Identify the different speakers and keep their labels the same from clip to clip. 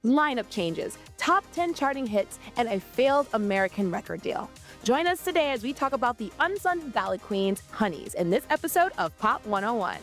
Speaker 1: lineup changes, top 10 charting hits, and a failed American record deal. Join us today as we talk about the unsung Valley Queens, Honeyz, in this episode of Pop 101.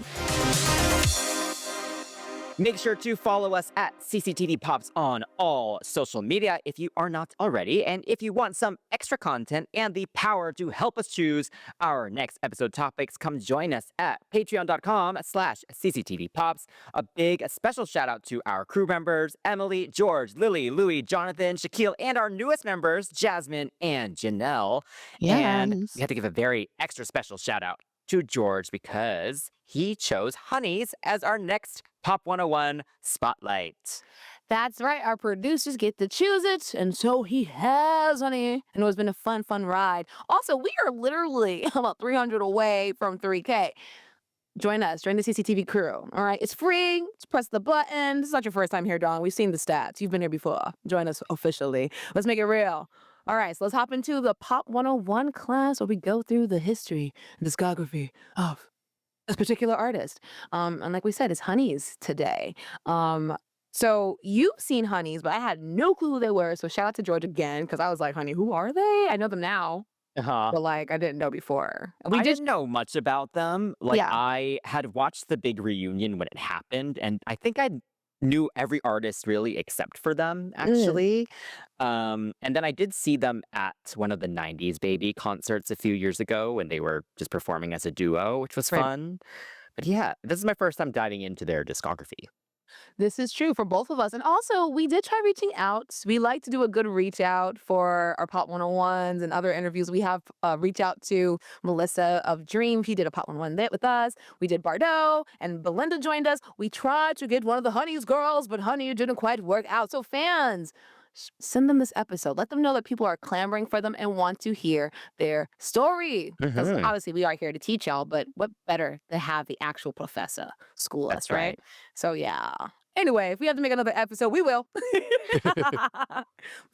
Speaker 2: Make sure to follow us at CCTV Pops on all social media if you are not already. And if you want some extra content and the power to help us choose our next episode topics, come join us at patreon.com/CCTV Pops. A special shout out to our crew members, Emily, George, Lily, Louie, Jonathan, Shaquille, and our newest members, Jasmine and Janelle. And we have to give a very extra special shout out to George because he chose Honeyz as our next Pop 101 spotlight.
Speaker 1: That's right. Our producers get to choose it, and so he has, honey. And it has been a fun ride. Also, we are literally about 300 away from 3K. Join us. Join the CCTV crew. All right. It's free. Just press the button. This is not your first time here, Dawn. We've seen the stats. You've been here before. Join us officially. Let's make it real. All right, so let's hop into the Pop 101 class where we go through the history and discography of this particular artist. And like we said, it's Honeyz today. So you've seen Honeyz, but I had no clue who they were. So shout out to George again, because I was like, honey, who are they? I know them now. But like I didn't know before.
Speaker 2: I didn't know much about them. Like
Speaker 1: Yeah.
Speaker 2: I had watched the big reunion when it happened, and I think I knew every artist really except for them, actually. And then I did see them at one of the 90s Baby concerts a few years ago when they were just performing as a duo, which was
Speaker 1: Right.
Speaker 2: fun. But yeah, this is my first time diving into their discography.
Speaker 1: This is true for both of us. And also, we did try reaching out. We like to do a good reach out for our Pop 101s and other interviews. We have reach out to Melissa of Dream. He did a Pop 101 lit with us. We did Bardot, and Belinda joined us. We tried to get one of the Honeyz girls, but honey, it didn't quite work out. So fans, send them this episode. Let them know that people are clamoring for them and want to hear their story. Because obviously we are here to teach y'all, but what better to have the actual professor school
Speaker 2: That's
Speaker 1: us, right? So yeah. Anyway, if we have to make another episode, we will. But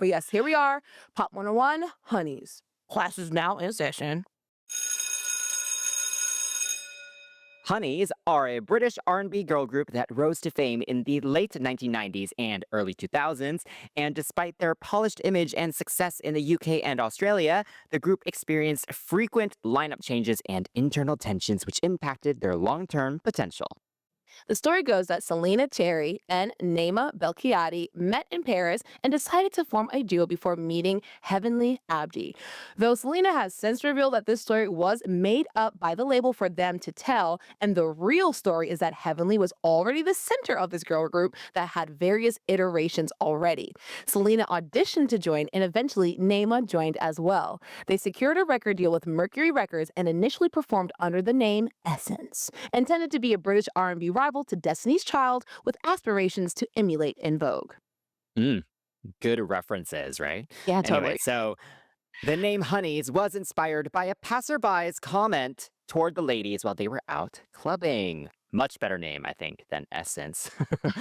Speaker 1: yes, here we are. Pop 101, Honeyz. Class is now in session.
Speaker 2: Honeyz are a British R&B girl group that rose to fame in the late 1990s and early 2000s, and despite their polished image and success in the UK and Australia, the group experienced frequent lineup changes and internal tensions which impacted their long-term potential.
Speaker 1: The story goes that Celena Cherry and Naima Belkhiati met in Paris and decided to form a duo before meeting Heavenli Abdi. Though Celena has since revealed that this story was made up by the label for them to tell, and the real story is that Heavenli was already the center of this girl group that had various iterations already. Celena auditioned to join, and eventually Naima joined as well. They secured a record deal with Mercury Records and initially performed under the name Essence, intended to be a British R&B rival to Destiny's Child with aspirations to emulate In Vogue.
Speaker 2: Good references, right?
Speaker 1: Yeah, totally.
Speaker 2: Anyway, so the name Honeyz was inspired by a passerby's comment toward the ladies while they were out clubbing. Much better name, I think, than Essence.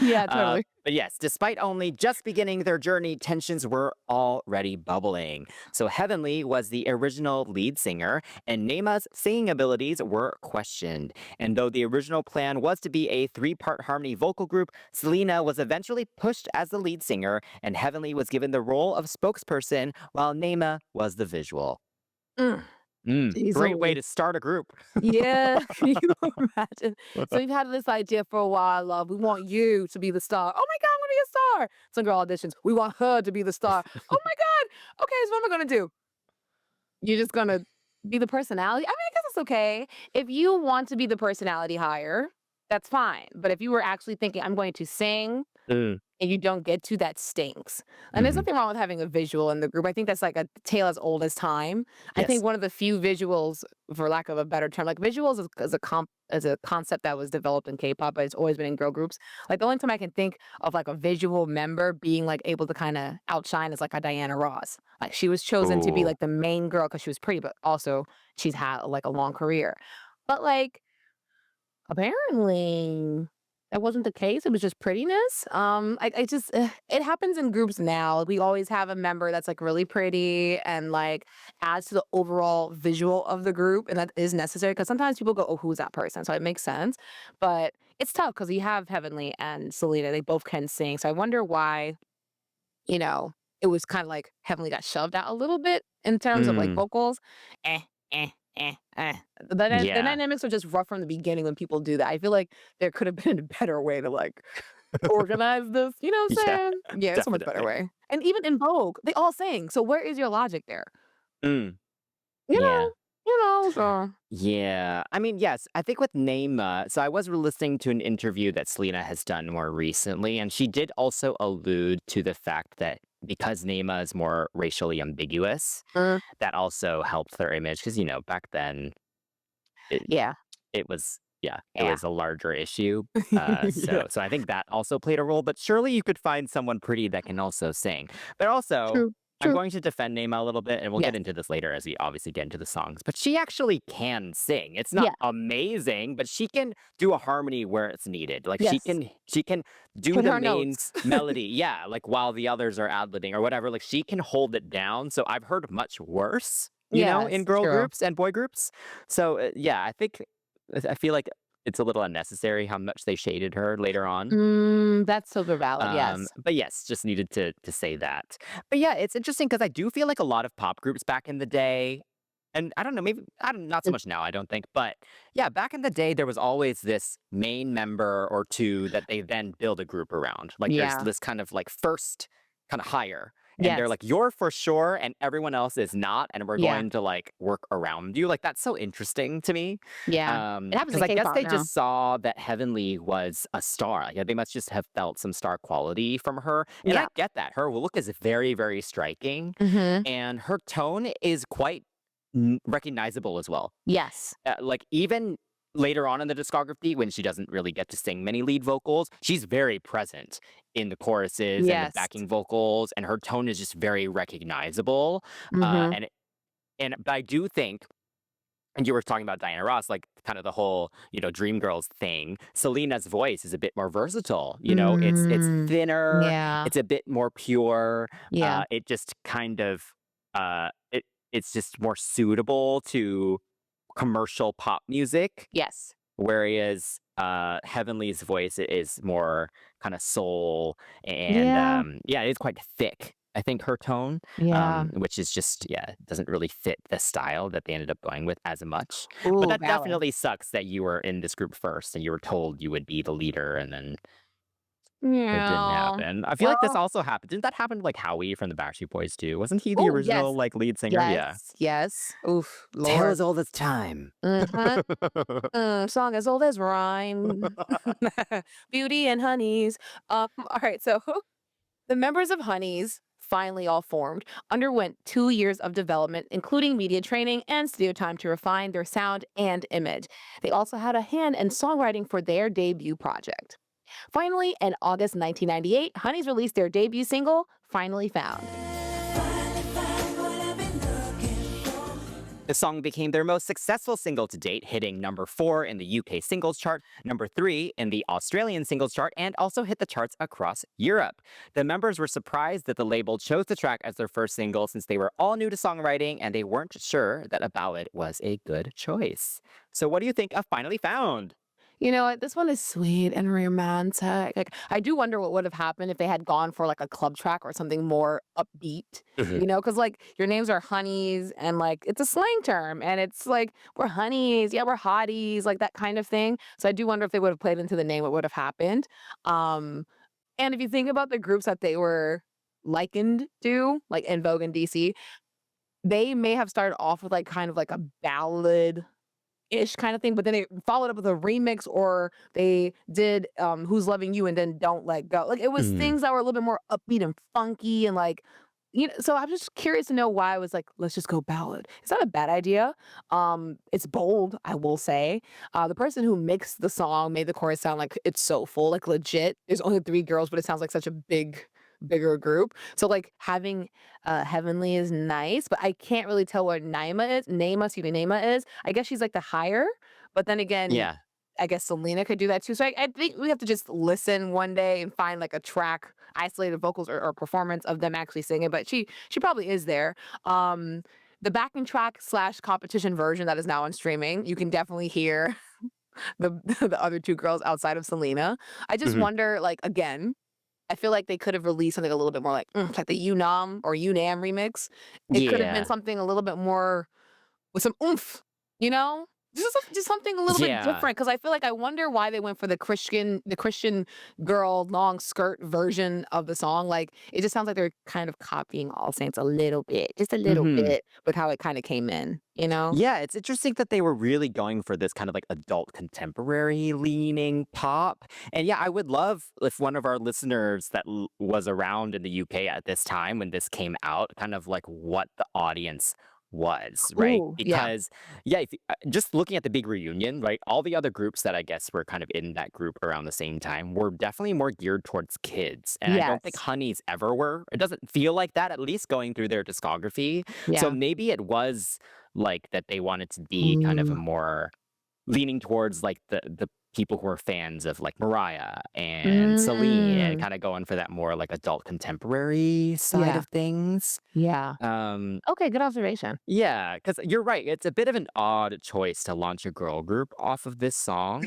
Speaker 1: Yeah, totally.
Speaker 2: But yes, despite only just beginning their journey, tensions were already bubbling. So Heavenli was the original lead singer, and Naima's singing abilities were questioned. And though the original plan was to be a three-part harmony vocal group, Celena was eventually pushed as the lead singer, and Heavenli was given the role of spokesperson, while Naima was the visual. Great way to start a group.
Speaker 1: Yeah, can you imagine? So we've had this idea for a while, love. We want you to be the star. Oh my God, I want to be a star. Some girl auditions. We want her to be the star. Oh my God. Okay, so what am I going to do? You're just going to be the personality? I mean, I guess it's okay. If you want to be the personality higher, that's fine. But if you were actually thinking, I'm going to sing, and you don't get to, that stinks. And there's nothing wrong with having a visual in the group. I think that's like a tale as old as time. I think one of the few visuals, for lack of a better term, like visuals is a concept that was developed in K-pop, but it's always been in girl groups. Like the only time I can think of like a visual member being like able to kind of outshine is like a Diana Ross. Like she was chosen to be like the main girl because she was pretty, but also she's had like a long career. But like apparently that wasn't the case. It was just prettiness. It happens in groups now. We always have a member that's like really pretty and like adds to the overall visual of the group. And that is necessary because sometimes people go, oh, who's that person? So it makes sense. But it's tough because you have Heavenli and Celena. They both can sing. So I wonder why you know, it was kind of like Heavenly got shoved out a little bit in terms of like
Speaker 2: Mm,
Speaker 1: vocals. Eh, eh, eh. The
Speaker 2: yeah.
Speaker 1: dynamics are just rough from the beginning when people do that. I feel like there could have been a better way to like organize this. You know what I'm
Speaker 2: Yeah,
Speaker 1: saying? Yeah, it's so much better
Speaker 2: definitely.
Speaker 1: way. And even in Vogue, they all sing. So where is your logic there?
Speaker 2: Mm,
Speaker 1: You
Speaker 2: yeah.
Speaker 1: know, so
Speaker 2: Yeah. I mean, yes, I think with Naima, so I was listening to an interview that Selena has done more recently, and she did also allude to the fact that because Naima is more racially ambiguous,
Speaker 1: mm,
Speaker 2: that also helped their image. Because, back then, it,
Speaker 1: yeah,
Speaker 2: it was, yeah, it
Speaker 1: yeah.
Speaker 2: was a larger issue.
Speaker 1: Yeah.
Speaker 2: So I think that also played a role, but surely you could find someone pretty that can also sing. But also,
Speaker 1: True.
Speaker 2: I'm
Speaker 1: True.
Speaker 2: going to defend Naima a little bit, and we'll get
Speaker 1: Yes.
Speaker 2: into this later as we obviously get into the songs. But she actually can sing. It's not
Speaker 1: Yeah.
Speaker 2: amazing, but she can do a harmony where it's needed. Like
Speaker 1: Yes.
Speaker 2: she can do
Speaker 1: Hit
Speaker 2: the
Speaker 1: her
Speaker 2: main
Speaker 1: notes.
Speaker 2: melody, yeah, like while the others are ad-libbing or whatever. Like she can hold it down. So I've heard much worse, in
Speaker 1: Yes,
Speaker 2: girl
Speaker 1: true.
Speaker 2: groups and boy groups. So yeah, I feel like it's a little unnecessary how much they shaded her later on.
Speaker 1: That's super valid, yes.
Speaker 2: But yes, just needed to say that. But yeah, it's interesting because I do feel like a lot of pop groups back in the day, and I don't know, maybe I don't not so
Speaker 1: Mm,
Speaker 2: much now, I don't think, but yeah, back in the day, there was always this main member or two that they then build a group around. Like there's
Speaker 1: yeah.
Speaker 2: this kind of like first kind of hire. And they're
Speaker 1: Yes.
Speaker 2: like, you're for sure, and everyone else is not, and we're
Speaker 1: Yeah.
Speaker 2: going to like work around you. Like that's so interesting to me.
Speaker 1: Yeah. It happens
Speaker 2: Because
Speaker 1: in
Speaker 2: I guess
Speaker 1: K-pop
Speaker 2: they
Speaker 1: now.
Speaker 2: just saw that Heavenly was a star. Like, they must just have felt some star quality from her. And I
Speaker 1: Yeah.
Speaker 2: get that. Her look is very, very striking.
Speaker 1: Mhm.
Speaker 2: And her tone is quite recognizable as well.
Speaker 1: Yes.
Speaker 2: Like, even later on in the discography, when she doesn't really get to sing many lead vocals, she's very present in the choruses and the
Speaker 1: Yes.
Speaker 2: backing vocals. And her tone is just very recognizable. Uh,
Speaker 1: Mhm.
Speaker 2: and, but I do think and you were talking about Diana Ross, like kind of the whole, Dreamgirls thing. Selena's voice is a bit more versatile. It's
Speaker 1: Mm.
Speaker 2: thinner,
Speaker 1: Yeah.
Speaker 2: it's a bit more pure.
Speaker 1: Yeah.
Speaker 2: It just kind of it's just more suitable to commercial pop music.
Speaker 1: Yes.
Speaker 2: Whereas Heavenly's voice is more kind of soul and
Speaker 1: Yeah.
Speaker 2: yeah, it's quite thick. I think her tone,
Speaker 1: Yeah.
Speaker 2: which is just yeah, doesn't really fit the style that they ended up going with as much. But
Speaker 1: Ooh,
Speaker 2: that
Speaker 1: valid.
Speaker 2: definitely sucks that you were in this group first and you were told you would be the leader and then it didn't
Speaker 1: Yeah.
Speaker 2: happen. I feel like this
Speaker 1: Well,
Speaker 2: also happened. Didn't that happen to like Howie from the Backstreet Boys too? Wasn't he the
Speaker 1: oh,
Speaker 2: original
Speaker 1: yes.
Speaker 2: like lead singer? Yeah.
Speaker 1: Yes. Yes. Oof,
Speaker 2: Tale
Speaker 1: Lord.
Speaker 2: as old as time.
Speaker 1: Mhm. Song as old as rhyme. Beauty and Honeys. Alright, so the members of Honeyz, finally all formed, underwent 2 years of development, including media training and studio time to refine their sound and image. They also had a hand in songwriting for their debut project. Finally, in August 1998, Honeyz released their debut single, Finally Found.
Speaker 2: The song became their most successful single to date, hitting number 4 in the UK singles chart, number 3 in the Australian singles chart, and also hit the charts across Europe. The members were surprised that the label chose the track as their first single since they were all new to songwriting and they weren't sure that a ballad was a good choice. So, what do you think of Finally Found?
Speaker 1: You know what? This one is sweet and romantic. Like, I do wonder what would have happened if they had gone for like a club track or something more upbeat,
Speaker 2: Mhm.
Speaker 1: Because like your names are honeys and like it's a slang term and it's like we're honeys, yeah, we're hotties, like that kind of thing. So I do wonder if they would have played into the name, what would have happened. Um, and if you think about the groups that they were likened to, like in Vogue and DC, they may have started off with like kind of like a ballad ish kind of thing, but then they followed up with a remix or they did Who's Loving You and then Don't Let Go. Like it was
Speaker 2: Mhm.
Speaker 1: things that were a little bit more upbeat and funky and like so I'm just curious to know why I was like, let's just go ballad. It's not a bad idea. It's bold, I will say. The person who mixed the song made the chorus sound like it's so full, like legit. There's only 3 girls, but it sounds like such a bigger group. So like having Heavenly is nice, but I can't really tell where Naima is. I guess she's like the higher, but then again,
Speaker 2: Yeah.
Speaker 1: I guess Selena could do that too. So I think we have to just listen one day and find like a track, isolated vocals or performance of them actually singing. But she probably is there. Um, the backing track slash competition version that is now on streaming, you can definitely hear the the other 2 girls outside of Selena. I just
Speaker 2: Mhm.
Speaker 1: wonder, like again, I feel like they could have released something a little bit more like the Unam or Unam remix. It could have been
Speaker 2: Yeah.
Speaker 1: something a little bit more with some oomph, you know? Just something a little bit
Speaker 2: Yeah.
Speaker 1: different because I feel like I wonder why they went for the Christian girl long skirt version of the song. Like it just sounds like they're kind of copying All Saints a little bit, just a little
Speaker 2: Mhm.
Speaker 1: bit with how it kind of came in, you know?
Speaker 2: Yeah, it's interesting that they were really going for this kind of like adult contemporary leaning pop. And yeah, I would love if one of our listeners that was around in the UK at this time when this came out, kind of like what the audience was, right?
Speaker 1: Ooh, yeah.
Speaker 2: Because yeah, just looking at the big reunion, right? All the other groups that I guess were kind of in that group around the same time were definitely more geared towards kids. And I don't think
Speaker 1: Yes.
Speaker 2: Honeyz ever were. It doesn't feel like that, at least going through their discography. So
Speaker 1: Yeah.
Speaker 2: maybe it was like that they wanted to be kind of a
Speaker 1: Mm.
Speaker 2: more leaning towards like the people who are fans of like Mariah and Celine and
Speaker 1: Mm.
Speaker 2: kind of going for that more like adult contemporary side
Speaker 1: Yeah.
Speaker 2: of things.
Speaker 1: Yeah.
Speaker 2: Um
Speaker 1: Okay, good observation.
Speaker 2: yeah, because you're right. It's a bit of an odd choice to launch a girl group off of this song,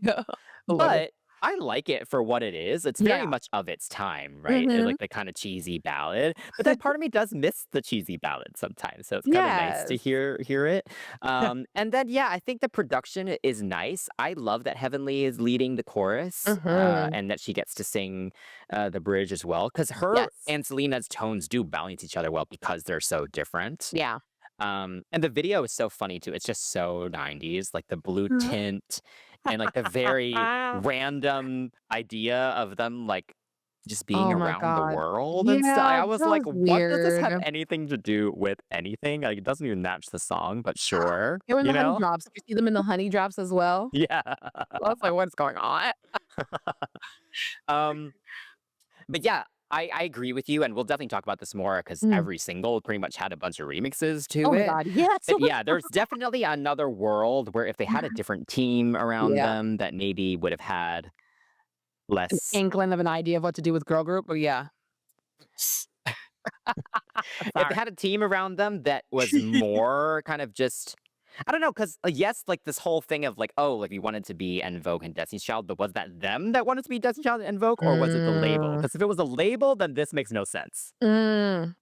Speaker 1: Yeah. A little.
Speaker 2: but I like it for what it is. It's very
Speaker 1: Yeah.
Speaker 2: much of its time, right?
Speaker 1: Mhm.
Speaker 2: Like the kind of cheesy ballad. But then part of me does miss the cheesy ballad sometimes. So it's kind of nice to
Speaker 1: Yes.
Speaker 2: hear it. And then yeah, I think the production is nice. I love that Heavenly is leading the chorus,
Speaker 1: Mhm.
Speaker 2: and that she gets to sing the bridge as well. Because her
Speaker 1: Yes.
Speaker 2: and Selena's tones do balance each other well because they're so different.
Speaker 1: Yeah.
Speaker 2: And the video is so funny too. It's just so 90s, like the blue tint and like the very random idea of them like just being
Speaker 1: Oh my
Speaker 2: around the
Speaker 1: god.
Speaker 2: world and stuff.
Speaker 1: Yeah,
Speaker 2: I
Speaker 1: that
Speaker 2: was like,
Speaker 1: was
Speaker 2: what does this have
Speaker 1: weird.
Speaker 2: anything to do with anything? Like it doesn't even match the song, but sure,
Speaker 1: They were in
Speaker 2: you
Speaker 1: the honey
Speaker 2: know?
Speaker 1: drops. Did you see them in the honey drops as well?
Speaker 2: Yeah.
Speaker 1: I was like, "What's going on?"
Speaker 2: um But yeah, I agree with you, and we'll definitely talk about this more because
Speaker 1: Mm.
Speaker 2: every single pretty much had a bunch of remixes
Speaker 1: Oh
Speaker 2: to
Speaker 1: my
Speaker 2: it.
Speaker 1: god, yes, so
Speaker 2: But
Speaker 1: much.
Speaker 2: yeah, there's definitely another world where if they had a different team around
Speaker 1: Yeah.
Speaker 2: them, that maybe would have had
Speaker 1: An
Speaker 2: less.
Speaker 1: inkling of an idea of what to do with girl group, but yeah.
Speaker 2: If they
Speaker 1: Sorry.
Speaker 2: had a team around them that was more kind of just. I don't know, because yes, like this whole thing of like, oh, like we wanted to be En Vogue and Destiny's Child, but was that them that wanted to be Destiny's Child and En Vogue, or was it the label?
Speaker 1: Mm.
Speaker 2: Because if it was a label, then this makes no sense.
Speaker 1: Mm.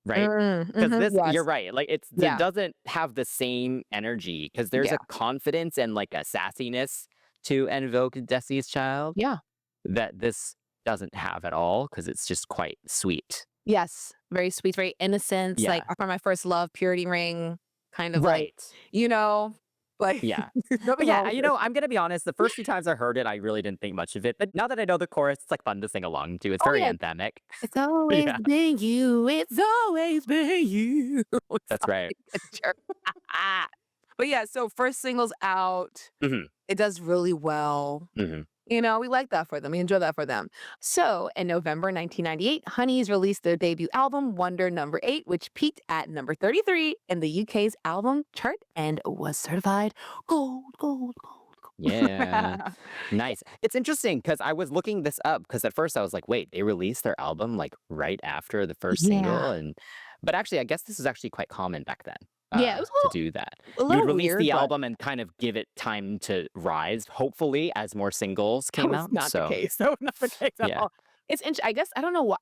Speaker 2: Right?
Speaker 1: Mm.
Speaker 2: 'Cause
Speaker 1: Mhm.
Speaker 2: this you're
Speaker 1: Yes.
Speaker 2: right, like, it
Speaker 1: Yeah.
Speaker 2: doesn't have the same energy. Because there's
Speaker 1: Yeah.
Speaker 2: a confidence and, like, a sassiness to Invoke Destiny's Child
Speaker 1: Yeah.
Speaker 2: that this doesn't have at all. Because it's just quite sweet.
Speaker 1: Yes. Very sweet, very innocent, like,
Speaker 2: Yeah.
Speaker 1: "I found my first love, purity ring," kind of like,
Speaker 2: Right.
Speaker 1: you know, like,
Speaker 2: Yeah. But
Speaker 1: nothing wrong
Speaker 2: yeah,
Speaker 1: with it.
Speaker 2: I'm gonna be honest, the first few times I heard it, I really didn't think much of it, but now that I know the chorus, it's, like, fun to sing along to, it's
Speaker 1: Oh,
Speaker 2: very
Speaker 1: yeah.
Speaker 2: anthemic.
Speaker 1: It's always
Speaker 2: Yeah,
Speaker 1: been you, it's always been you.
Speaker 2: that's right.
Speaker 1: Sorry, a jerk. But yeah, so first single's out.
Speaker 2: Mhm,
Speaker 1: It does really well.
Speaker 2: mhm.
Speaker 1: We like that for them. We enjoy that for them. So, in November 1998, Honeyz released their debut album, Wonder Number 8, which peaked at number 33 in the UK's album chart and was certified gold, gold, gold,
Speaker 2: Yeah.
Speaker 1: gold.
Speaker 2: Nice. It's interesting because I was looking this up because at first I was like, wait, they released their album like right after the first single
Speaker 1: Yeah.
Speaker 2: and but actually I guess this was actually quite common back then
Speaker 1: Yeah, it was
Speaker 2: to do that.
Speaker 1: a
Speaker 2: You'd
Speaker 1: little
Speaker 2: release
Speaker 1: weird,
Speaker 2: the
Speaker 1: but
Speaker 2: album and kind of give it time to rise, hopefully as more singles
Speaker 1: that
Speaker 2: came
Speaker 1: was
Speaker 2: out.
Speaker 1: not the
Speaker 2: So
Speaker 1: case. That was not the case at
Speaker 2: yeah.
Speaker 1: all. I guess I don't know why.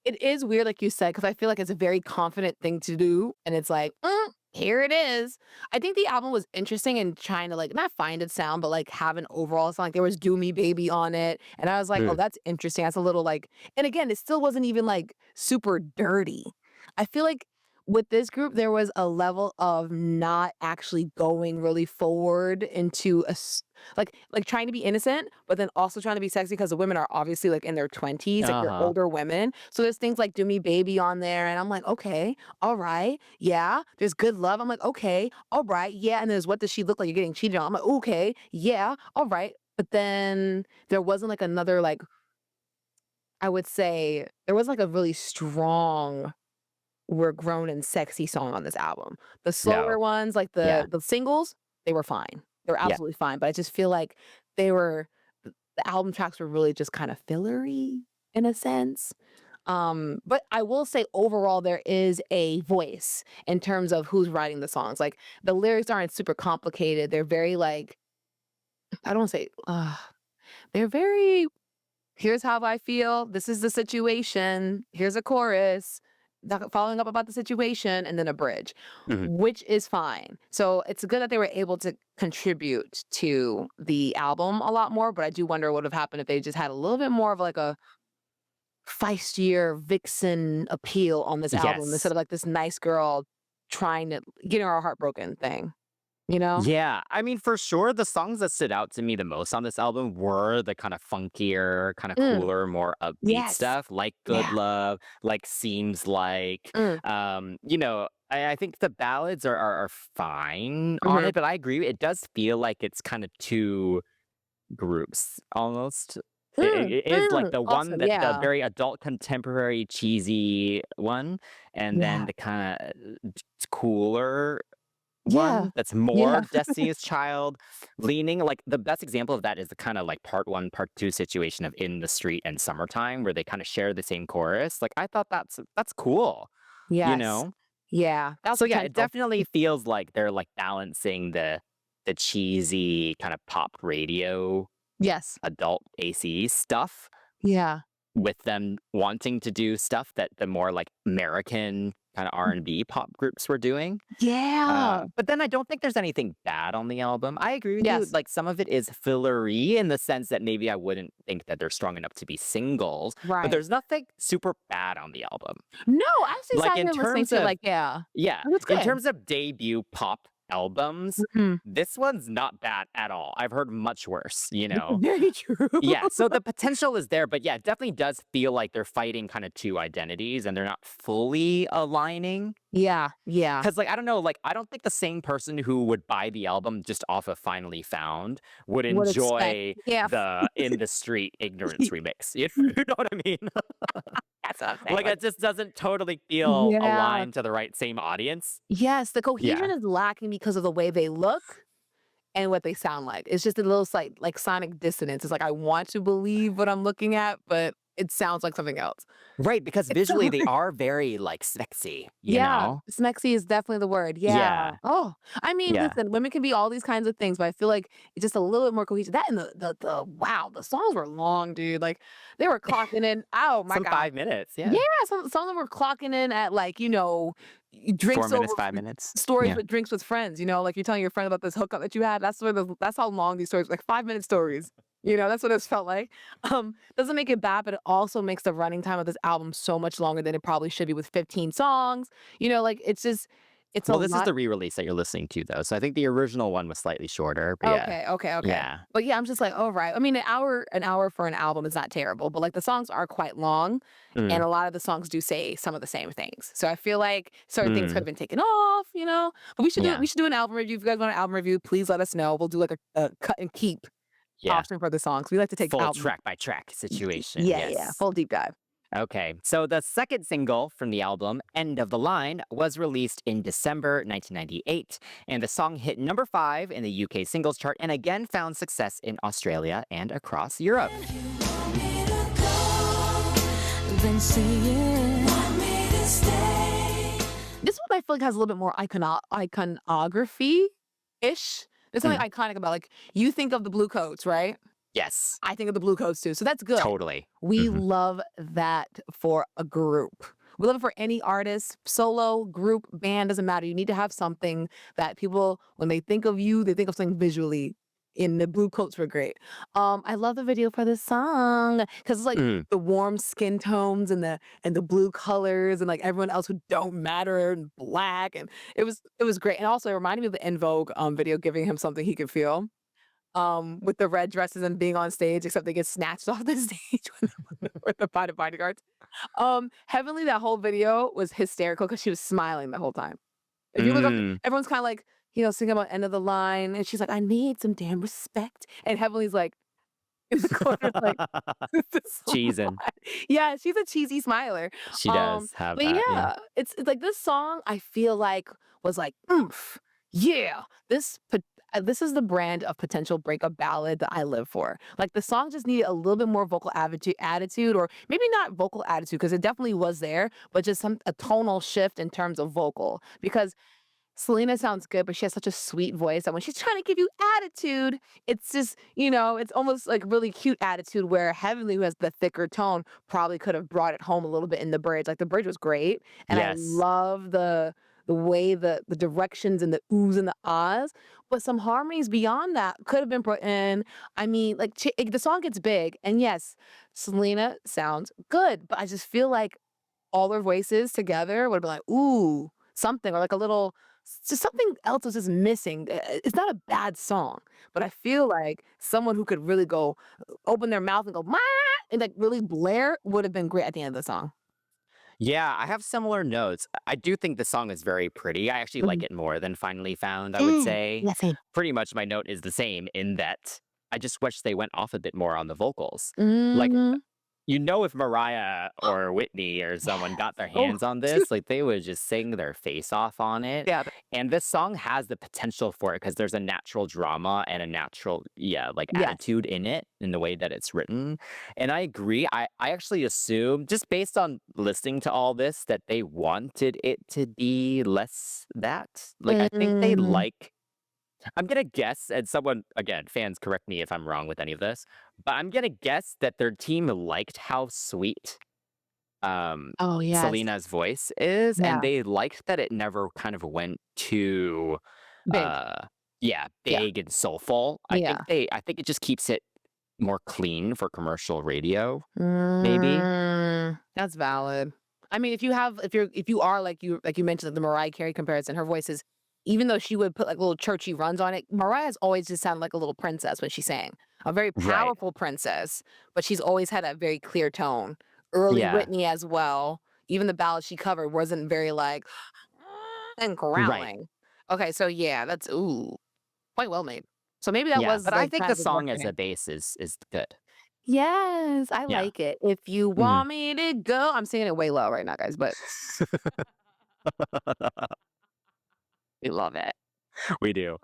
Speaker 1: It is weird, like you said, because I feel like it's a very confident thing to do, and it's like, here it is. I think the album was interesting in trying to like not find its sound, but like have an overall sound. Like there was "Do Me Baby" on it, and I was like, oh,
Speaker 2: Mm.
Speaker 1: that's interesting. That's a little like, and again, it still wasn't even like super dirty. I feel like with this group, there was a level of not actually going really forward into like trying to be innocent, but then also trying to be sexy because the women are obviously like in their 20s, like they're
Speaker 2: Uh-huh.
Speaker 1: older women. So there's things like "Do Me Baby" on there, and I'm like, okay, all right, yeah. There's "Good Love." I'm like, okay, all right, yeah. And there's "What Does She Look Like You're Getting Cheated On?" I'm like, okay, yeah, all right. But then there wasn't like another like I would say there was like a really strong "We're Grown and Sexy" song on this album. The slower
Speaker 2: No.
Speaker 1: ones, like
Speaker 2: Yeah.
Speaker 1: the singles, they were fine. They were
Speaker 2: Yeah.
Speaker 1: absolutely fine, but I just feel like they were the album tracks were really just kind of fillery in a sense. But I will say overall there is a voice in terms of who's writing the songs. Like the lyrics aren't super complicated. They're very like I don't wanna say they're very Here's how I feel. This is the situation. Here's a chorus, following up about the situation, and then a bridge,
Speaker 2: Mhm.
Speaker 1: which is fine. So it's good that they were able to contribute to the album a lot more, but I do wonder what would have happened if they just had a little bit more of like a feistier vixen appeal on this album instead
Speaker 2: Yes.
Speaker 1: of like this nice girl trying to getting her heart broken thing, you know?
Speaker 2: Yeah, I mean, for sure, the songs that stood out to me the most on this album were the kind of funkier, kind of
Speaker 1: Mm,
Speaker 2: cooler, more upbeat
Speaker 1: yes.
Speaker 2: stuff, like "Good
Speaker 1: Yeah.
Speaker 2: Love," like "Seems Like."
Speaker 1: Mm,
Speaker 2: I think the ballads are fine on
Speaker 1: mhm.
Speaker 2: it, but I agree, it does feel like it's kind of two groups almost. It is like the one
Speaker 1: Awesome.
Speaker 2: that the
Speaker 1: Yeah.
Speaker 2: very adult contemporary cheesy one, and then
Speaker 1: Yeah.
Speaker 2: the kinda cooler
Speaker 1: Yeah.
Speaker 2: one that's more
Speaker 1: Yeah.
Speaker 2: Destiny's Child leaning. Like, the best example of that is the kinda, like, part 1, part 2 situation of "In the Street" and "Summertime," where they kinda share the same chorus. Like, I thought that's cool, you
Speaker 1: Yes.
Speaker 2: know?
Speaker 1: Yeah. That was
Speaker 2: So, yeah, it
Speaker 1: potential.
Speaker 2: definitely feels like they're, like, balancing the cheesy kinda pop radio,
Speaker 1: Yes.
Speaker 2: adult ACE stuff
Speaker 1: Yeah.
Speaker 2: with them wanting to do stuff that the more, like, American kinda R&B pop groups were doing.
Speaker 1: Yeah.
Speaker 2: But then I don't think there's anything bad on the album. I agree with you.
Speaker 1: Yes.
Speaker 2: Like some of it is fillery in the sense that maybe I wouldn't think that they're strong enough to be singles, but
Speaker 1: Right.
Speaker 2: there's nothing super bad on the album.
Speaker 1: No, I actually
Speaker 2: Like
Speaker 1: sat
Speaker 2: in
Speaker 1: here listening
Speaker 2: terms
Speaker 1: to it
Speaker 2: of
Speaker 1: like, yeah,
Speaker 2: yeah,
Speaker 1: it was
Speaker 2: in
Speaker 1: good.
Speaker 2: terms of debut pop albums,
Speaker 1: Mhm.
Speaker 2: this one's not bad at all. I've heard much worse, you
Speaker 1: This is
Speaker 2: know.
Speaker 1: very true.
Speaker 2: Yeah, so the potential is there, but yeah, it definitely does feel like they're fighting kind of two identities and they're not fully aligning.
Speaker 1: Yeah. Yeah.
Speaker 2: 'Cause, like, I don't know, like, I don't think the same person who would buy the album just off of Finally Found would
Speaker 1: Would expect.
Speaker 2: enjoy
Speaker 1: Yeah.
Speaker 2: the In the Street Ignorance remix. You know what I mean?
Speaker 1: That's what I'm saying.
Speaker 2: Like,
Speaker 1: Like,
Speaker 2: it just doesn't totally feel
Speaker 1: yeah.
Speaker 2: aligned to the right same audience.
Speaker 1: Yes, the cohesion
Speaker 2: Yeah.
Speaker 1: is lacking because of the way they look and what they sound like. It's just a little slight like sonic dissonance. It's like I want to believe what I'm looking at, but it sounds like something else.
Speaker 2: Right, because
Speaker 1: It's so
Speaker 2: visually they
Speaker 1: weird.
Speaker 2: are very, like, sexy, you
Speaker 1: Yeah,
Speaker 2: know?
Speaker 1: smexy is definitely the word. Yeah.
Speaker 2: Yeah.
Speaker 1: Oh, I mean,
Speaker 2: Yeah.
Speaker 1: listen, women can be all these kinds of things, but I feel like it's just a little bit more cohesive. That and the wow, the songs were long, dude. Like they were clocking in. Oh my
Speaker 2: Some
Speaker 1: god.
Speaker 2: 5 minutes,
Speaker 1: Yeah,
Speaker 2: yeah.
Speaker 1: some of them were clocking in at like, drinks
Speaker 2: 4
Speaker 1: over
Speaker 2: minutes, 5 minutes.
Speaker 1: stories
Speaker 2: Yeah.
Speaker 1: with drinks with friends, like you're telling your friend about this hookup that you had. That's how long these stories, like 5 minute stories. That's what it's felt like. Doesn't make it bad, but it also makes the running time of this album so much longer than it probably should be with 15 songs. Like it's a
Speaker 2: Well, this is
Speaker 1: lot.
Speaker 2: the re-release that you're listening to, though, so I think the original one was slightly shorter, but yeah.
Speaker 1: Okay, okay, okay.
Speaker 2: Yeah.
Speaker 1: But yeah, I'm just like, "Oh, right." I mean, an hour for an album is not terrible, but, like, the songs are quite long, and
Speaker 2: Mm,
Speaker 1: a lot of the songs do say some of the same things. So I feel like certain things could
Speaker 2: mm,
Speaker 1: have been taken off. But
Speaker 2: yeah.
Speaker 1: we should do an album review. If you guys want an album review, please let us know. We'll do, like, a cut and keep
Speaker 2: Yeah.
Speaker 1: option for the songs. We like to take
Speaker 2: Full
Speaker 1: album.
Speaker 2: track by track situation,
Speaker 1: Yeah, yeah,
Speaker 2: yes.
Speaker 1: full deep dive.
Speaker 2: Okay, so the second single from the album, End of the Line, was released in December 1998, and the song hit number 5 in the UK singles chart and again found success in Australia and across Europe.
Speaker 3: Want me to go, then say it. Want me to stay.
Speaker 1: This one I feel like has a little bit more iconography-ish. There's something
Speaker 2: Mm,
Speaker 1: iconic about, like, you think of the Blue Coats, right?
Speaker 2: yes,
Speaker 1: I think of the Blue Coats too, so that's good.
Speaker 2: totally.
Speaker 1: We
Speaker 2: Mhm.
Speaker 1: love that for a group. We love it for any artist, solo, group, band, doesn't matter. You need to have something that people, when they think of you, they think of something visually. And the Blue Coats were great. I love the video for this song because it's like
Speaker 2: Mm,
Speaker 1: the warm skin tones and the blue colors and like everyone else who don't matter and black and it was great. And also it reminded me of the En Vogue video giving him something he could feel with the red dresses and being on stage, except they get snatched off the stage with the bodyguards. Heavenly, that whole video was hysterical because she was smiling the whole time. If you look up,
Speaker 2: mm.
Speaker 1: everyone's kind of like, singing about end of the line, and she's like, I need some damn respect. And Heavenly's like in the corner, like, this is so
Speaker 2: Cheesing.
Speaker 1: bad. Yeah, she's a cheesy smiler.
Speaker 2: She does have
Speaker 1: But
Speaker 2: that, yeah.
Speaker 1: yeah, it's like this song I feel like was like, oomph, yeah, this is the brand of potential breakup ballad that I live for. Like the song just needed a little bit more vocal attitude, or maybe not vocal attitude because it definitely was there, but just a tonal shift in terms of vocal. Because Celena sounds good, but she has such a sweet voice that when she's trying to give you attitude, it's just, it's almost like really cute attitude where Heavenly, who has the thicker tone, probably could have brought it home a little bit in the bridge. Like the bridge was great, and I
Speaker 2: Yes.
Speaker 1: love the way the directions and the oohs and the ahs, but some harmonies beyond that could have been put in. I mean, like the song gets big, and yes, Celena sounds good, but I just feel like all their voices together would have been like, ooh, something, or like a little, just something else was just missing. It's not a bad song, but I feel like someone who could really go open their mouth and go, "Ma," and like really blare would have been great at the end of the song.
Speaker 2: Yeah, I have similar notes. I do think the song is very pretty. I actually like
Speaker 1: Mhm.
Speaker 2: it more than Finally Found, I would say.
Speaker 1: Yeah, same.
Speaker 2: Pretty much my note is the same in that I just wish they went off a bit more on the vocals. Like,
Speaker 1: Mhm.
Speaker 2: if Mariah or Whitney or someone got their
Speaker 1: Oh,
Speaker 2: hands on
Speaker 1: dude.
Speaker 2: this, like they would just sing their face off on it.
Speaker 1: Yeah.
Speaker 2: And this song has the potential for it because there's a natural drama and a natural, yeah, like
Speaker 1: Yes.
Speaker 2: attitude in it in the way that it's written. And I agree. I actually assume, just based on listening to all this, that they wanted it to be less that. Like, I think they
Speaker 1: Mm.
Speaker 2: like I'm gonna guess, and someone again, fans correct me if I'm wrong with any of this, but I'm gonna guess that their team liked how sweet um
Speaker 1: Oh, yes.
Speaker 2: Selena's voice is, and
Speaker 1: Yeah.
Speaker 2: they liked that it never kind of went too
Speaker 1: Big.
Speaker 2: uh yeah,
Speaker 1: Yeah.
Speaker 2: big and soulful.
Speaker 1: Yeah.
Speaker 2: I think it just keeps it more clean for commercial radio, maybe.
Speaker 1: That's valid. I mean, if you are like you mentioned the Mariah Carey comparison, her voice is, even though she would put like little churchy runs on it, Mariah's always just sounded like a little princess when she sang. A very
Speaker 2: Right.
Speaker 1: powerful princess, but she's always had a very clear tone. Early
Speaker 2: Yeah.
Speaker 1: Whitney as well. Even the ballads she covered wasn't very like and
Speaker 2: Right.
Speaker 1: growling. Okay, so yeah, that's ooh, quite well made. So maybe that
Speaker 2: Yeah.
Speaker 1: was
Speaker 2: But I
Speaker 1: like
Speaker 2: think
Speaker 1: kind
Speaker 2: the
Speaker 1: of
Speaker 2: song
Speaker 1: working
Speaker 2: as a
Speaker 1: it.
Speaker 2: base is good.
Speaker 1: Yes, I
Speaker 2: Yeah.
Speaker 1: like it. If you
Speaker 2: Mhm.
Speaker 1: want me to go, I'm singing it way low right now, guys, but we love it.
Speaker 2: We do.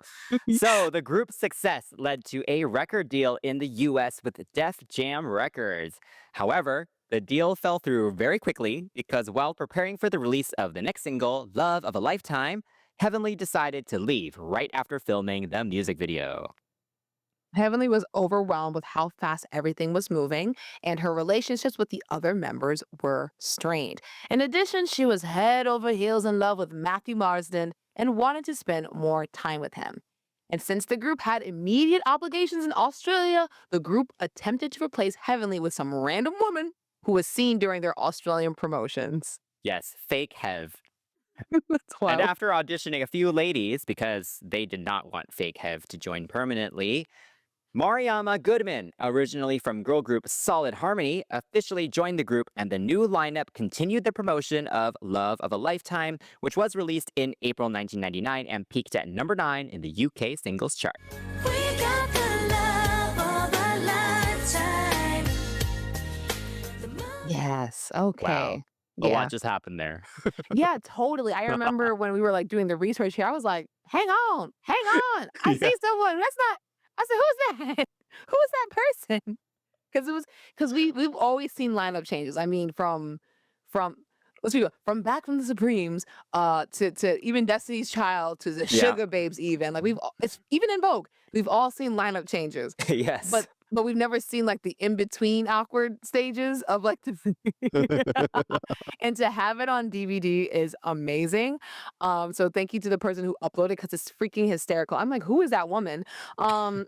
Speaker 2: So, the group's success led to a record deal in the US with Def Jam Records. However, the deal fell through very quickly because while preparing for the release of the next single, Love of a Lifetime, Heavenly decided to leave right after filming the music video.
Speaker 1: Heavenly was overwhelmed with how fast everything was moving, and her relationships with the other members were strained. In addition, she was head over heels in love with Matthew Marsden and wanted to spend more time with him. And since the group had immediate obligations in Australia, the group attempted to replace Heavenly with some random woman who was seen during their Australian promotions.
Speaker 2: Yes, fake Hev.
Speaker 1: That's
Speaker 2: And
Speaker 1: wild.
Speaker 2: after auditioning a few ladies because they did not want fake Hev to join permanently, Mariama Goodman, originally from girl group Solid Harmony, officially joined the group, and the new lineup continued the promotion of Love of a Lifetime, which was released in April 1999 and peaked at number 9 in the UK singles chart.
Speaker 3: We got the love of a lifetime.
Speaker 1: Yes.
Speaker 2: Wow.
Speaker 1: Okay.
Speaker 2: A
Speaker 1: Yeah.
Speaker 2: lot just happened there.
Speaker 1: Yeah, totally. I remember when we were like doing the research here, I was like, hang on, hang on. I
Speaker 2: Yeah.
Speaker 1: see someone. That's not, I said, who's that? Who's that person? Because we've always seen lineup changes. I mean, from let's be real, from back from the Supremes, to even Destiny's Child to the
Speaker 2: Yeah.
Speaker 1: Sugar Babes, even like it's even in Vogue. We've all seen lineup changes,
Speaker 2: Yes.
Speaker 1: but we've never seen like the in between awkward stages of like the and to have it on DVD is amazing. So thank you to the person who uploaded because it's freaking hysterical. I'm like, who is that woman? Um,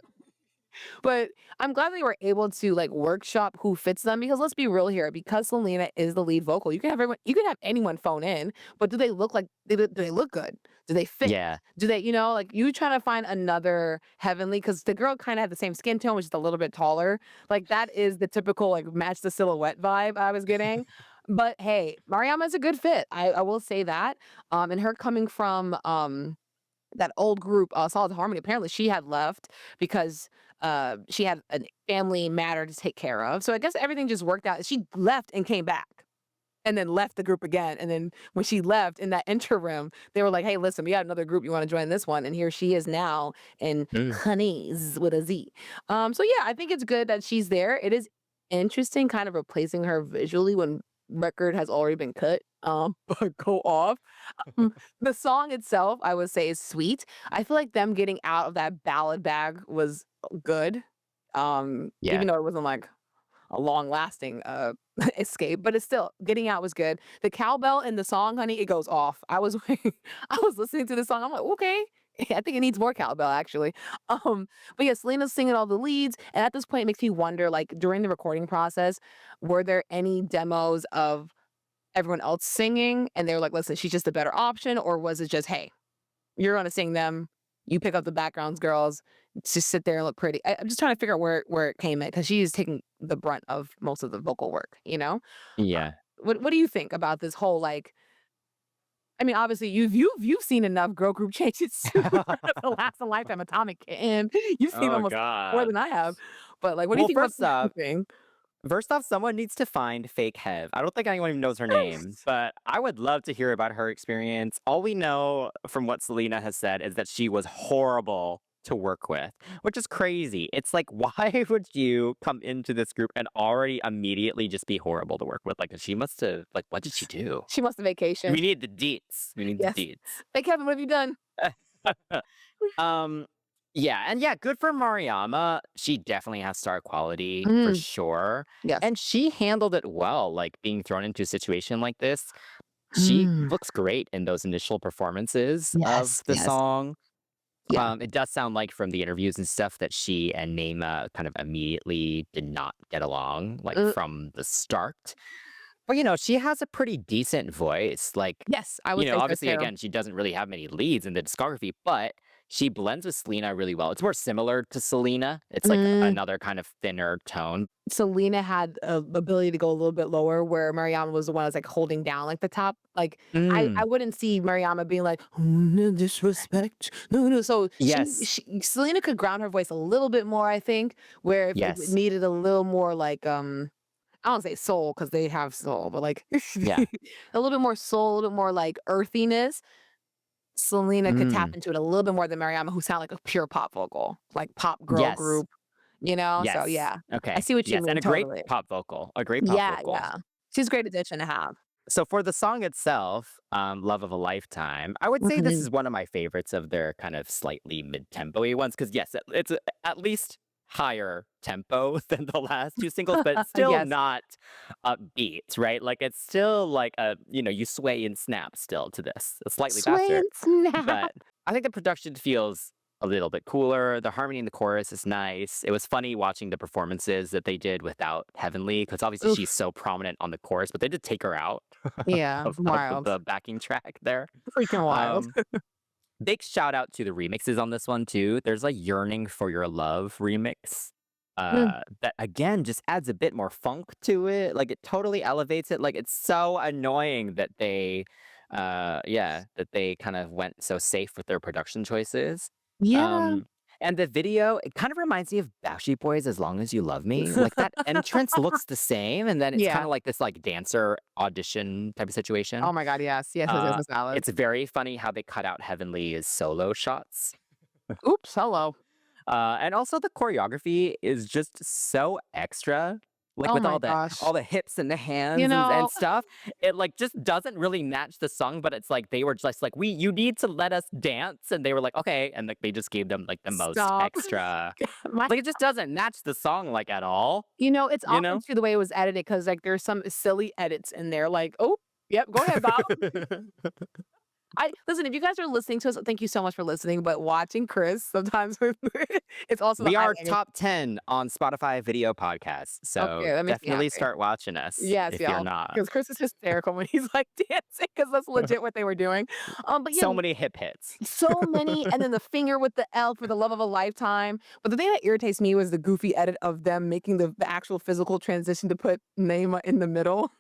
Speaker 1: but I'm glad they were able to like workshop who fits them because let's be real here, because Selena is the lead vocal, you can have anyone phone in, but do they look like do they look good? Do they fit?
Speaker 2: Yeah.
Speaker 1: Do they, like you trying to find another Heavenly because the girl kind of had the same skin tone, which is a little bit taller. Like that is the typical like match the silhouette vibe I was getting. But hey, Mariama's a good fit. I will say that. And her coming from that old group, Solid Harmony, apparently she had left because she had a family matter to take care of. So I guess everything just worked out. She left and came back and then left the group again. And then when she left in that interim, they were like, hey, listen, we got another group. You want to join this one? And here she is now in
Speaker 2: Mm.
Speaker 1: Honeyz with a Z. So yeah, I think it's good that she's there. It is interesting kind of replacing her visually when record has already been cut. But go off. The song itself, I would say, is sweet. I feel like them getting out of that ballad bag was good.
Speaker 2: Yeah.
Speaker 1: Even though it wasn't like a long lasting escape, but it's still getting out was good. The cowbell in the song, honey, it goes off. I was I was listening to the song. I'm like, okay. I think it needs more cowbell actually. But yeah, Selena's singing all the leads, and at this point, it makes me wonder, like during the recording process, were there any demos of everyone else singing, and they were like, "Listen, she's just a better option," or was it just, "Hey, you're gonna sing them, you pick up the backgrounds, girls, just sit there and look pretty." I'm just trying to figure out where it came in because she is taking the brunt of most of the vocal work, you know? Uh,
Speaker 2: Yeah.
Speaker 1: what do you think about this whole like? I mean, obviously you've seen enough girl group changes to last a lifetime. Atomic and you've seen
Speaker 2: Oh
Speaker 1: almost more
Speaker 2: God.
Speaker 1: than I have. But like, what do you
Speaker 2: Well,
Speaker 1: think about
Speaker 2: first
Speaker 1: the
Speaker 2: off,
Speaker 1: thing?
Speaker 2: someone needs to find fake Hev. I don't think anyone even knows her name, but I would love to hear about her experience. All we know from what Celena has said is that she was horrible to work with, which is crazy. It's like, why would you come into this group and already immediately just be horrible to work with? Like, she must have, like, what did she do?
Speaker 1: She must have vacation.
Speaker 2: We need the deets. We need the
Speaker 1: Yes.
Speaker 2: deets.
Speaker 1: Hey Kevin, what have you done?
Speaker 2: um, yeah, and yeah, good for Mariama. She definitely has star quality for
Speaker 1: Mm,
Speaker 2: sure.
Speaker 1: yes.
Speaker 2: And she handled it well, like being thrown into a situation like this. She
Speaker 1: Mm,
Speaker 2: looks great in those initial performances of
Speaker 1: yes,
Speaker 2: the
Speaker 1: yes.
Speaker 2: song.
Speaker 1: Yeah.
Speaker 2: It does sound like from the interviews and stuff that she and Naima kind of immediately did not get along, like
Speaker 1: Uh,
Speaker 2: from the start. But she has a pretty decent voice. Like,
Speaker 1: yes, I would say so
Speaker 2: obviously,
Speaker 1: too.
Speaker 2: again, she doesn't really have many leads in the discography, but she blends with Selena really well. It's more similar to Selena. It's like
Speaker 1: Mm,
Speaker 2: another kind of thinner tone.
Speaker 1: Selena had a ability to go a little bit lower, where Mariama was the one that was like holding down like the top. Like I
Speaker 2: Mm,
Speaker 1: wouldn't see Mariama being like, "Oh, no disrespect, no, no." So
Speaker 2: yes.
Speaker 1: Selena could ground her voice a little bit more, I think, where if it
Speaker 2: Yes.
Speaker 1: needed a little more like I don't say soul because they have soul, but like
Speaker 2: Yeah.
Speaker 1: a little bit more soul, a little bit more like earthiness. Selena could tap
Speaker 2: Mm,
Speaker 1: into it a little bit more than Mariama, who sound like a pure pop vocal, like pop girl
Speaker 2: yes.
Speaker 1: group, you know? So
Speaker 2: Yes.
Speaker 1: yeah, I
Speaker 2: Okay.
Speaker 1: see what you
Speaker 2: Yes. And
Speaker 1: mean
Speaker 2: a great
Speaker 1: totally.
Speaker 2: pop vocal. A great pop
Speaker 1: Yeah,
Speaker 2: vocal.
Speaker 1: yeah. She's a great addition to have.
Speaker 2: So for the song itself, Love of a Lifetime, I would say this
Speaker 1: Mhm.
Speaker 2: is one of my favorites of their kind of slightly mid-tempo-y ones. Because yes, it's at least higher tempo than the last two singles, but it's still
Speaker 1: Yes.
Speaker 2: not upbeat, right? Like it's still like you sway and snap still to this. It's slightly
Speaker 1: Sway
Speaker 2: faster.
Speaker 1: and snap.
Speaker 2: But I think the production feels a little bit cooler. The harmony in the chorus is nice. It was funny watching the performances that they did without Heavenly, because obviously she's
Speaker 1: Oof.
Speaker 2: so prominent on the chorus, but they did take her out
Speaker 1: Yeah,
Speaker 2: of
Speaker 1: wild.
Speaker 2: the backing track there.
Speaker 1: Freaking wild.
Speaker 2: Um, Big shout out to the remixes on this one too. There's a Yearning for Your Love remix.
Speaker 1: Mm.
Speaker 2: That again just adds a bit more funk to it. Like it totally elevates it. Like it's so annoying that they kind of went so safe with their production choices.
Speaker 1: Yeah.
Speaker 2: Um, and the video, it kind of reminds me of Backstreet Boys As Long As You Love Me. Like that entrance looks the same, and then it's kind
Speaker 1: Yeah.
Speaker 2: of like this like dancer audition type of situation.
Speaker 1: Oh my god, yes. Yes, yes, yes,
Speaker 2: Uh,
Speaker 1: Miss Alice.
Speaker 2: it's very funny how they cut out Heavenly's solo shots.
Speaker 1: Oops, hello.
Speaker 2: And also the choreography is just so extra. Like
Speaker 1: Oh
Speaker 2: with
Speaker 1: my
Speaker 2: all
Speaker 1: gosh.
Speaker 2: the hips and the hands
Speaker 1: You
Speaker 2: and
Speaker 1: know,
Speaker 2: stuff. It like just doesn't really match the song, but it's like they were just like, you need to let us dance. And they were like, okay. And like they just gave them like the most
Speaker 1: stop.
Speaker 2: extra.
Speaker 1: My
Speaker 2: Like it just doesn't match the song like at all,
Speaker 1: it's
Speaker 2: you
Speaker 1: awesome
Speaker 2: know?
Speaker 1: too the way it was edited because like there's some silly edits in there. Like, oh, yep, go ahead, Bob. I listen, if you guys are listening to us, thank you so much for listening. But watching Chris sometimes it's also the
Speaker 2: We are
Speaker 1: highlight.
Speaker 2: top 10 on Spotify video podcasts. So
Speaker 1: Okay, that makes me
Speaker 2: definitely
Speaker 1: happy.
Speaker 2: start watching us
Speaker 1: Yes,
Speaker 2: if you're
Speaker 1: y'all.
Speaker 2: not.
Speaker 1: Because Chris is hysterical when he's like dancing because that's legit what they were doing. But yeah,
Speaker 2: So many hip hits.
Speaker 1: so many, and then the finger with the L for the love of a lifetime. But the thing that irritates me was the goofy edit of them making the actual physical transition to put Naima in the middle.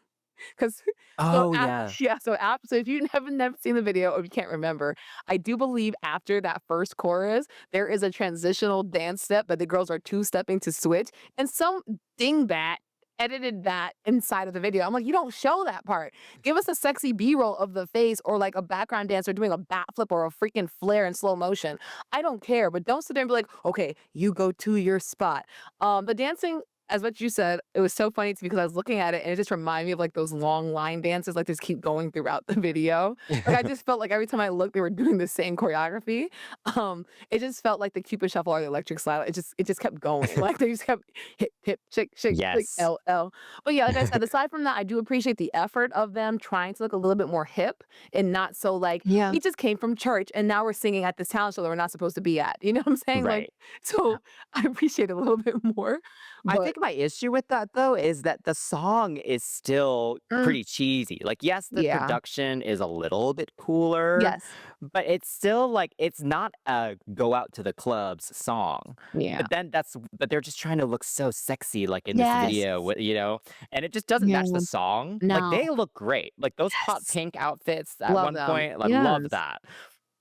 Speaker 1: Because
Speaker 2: Oh, yeah.
Speaker 1: so if you have never seen the video or you can't remember, I do believe after that first chorus, there is a transitional dance step that the girls are two-stepping to switch, and some dingbat edited that inside of the video. I'm like, you don't show that part. Give us a sexy B-roll of the face or like a background dancer doing a backflip or a freaking flare in slow motion. I don't care, but don't sit there and be like, okay, you go to your spot. The dancing as what you said, it was so funny to me because I was looking at it and it just reminded me of like those long line dances, like just keep going throughout the video. Like I just felt like every time I looked, they were doing the same choreography. It just felt like the Cupid Shuffle or the Electric Slide. It just kept going. Like they just kept hip, hip, shake, shake, shake,
Speaker 2: Yes.
Speaker 1: L, L. But yeah, like I said, aside from that, I do appreciate the effort of them trying to look a little bit more hip and not so like
Speaker 2: Yeah.
Speaker 1: we just came from church and now we're singing at this talent show that we're not supposed to be at. You know what I'm saying? Like,
Speaker 2: Right.
Speaker 1: so I appreciate it a little bit more.
Speaker 2: I
Speaker 1: But
Speaker 2: think my issue with that though is that the song is still
Speaker 1: mm,
Speaker 2: pretty cheesy. Like, yes, the
Speaker 1: yeah,
Speaker 2: production is a little bit cooler,
Speaker 1: yes,
Speaker 2: but it's still like it's not a go out to the clubs song.
Speaker 1: yeah,
Speaker 2: But they're just trying to look so sexy, like in this
Speaker 1: yes,
Speaker 2: video, and it just doesn't
Speaker 1: yeah,
Speaker 2: match the song. Like
Speaker 1: no,
Speaker 2: they look great, like those hot
Speaker 1: yes,
Speaker 2: pink outfits at
Speaker 1: love
Speaker 2: one
Speaker 1: them.
Speaker 2: point. I love
Speaker 1: Yes,
Speaker 2: that,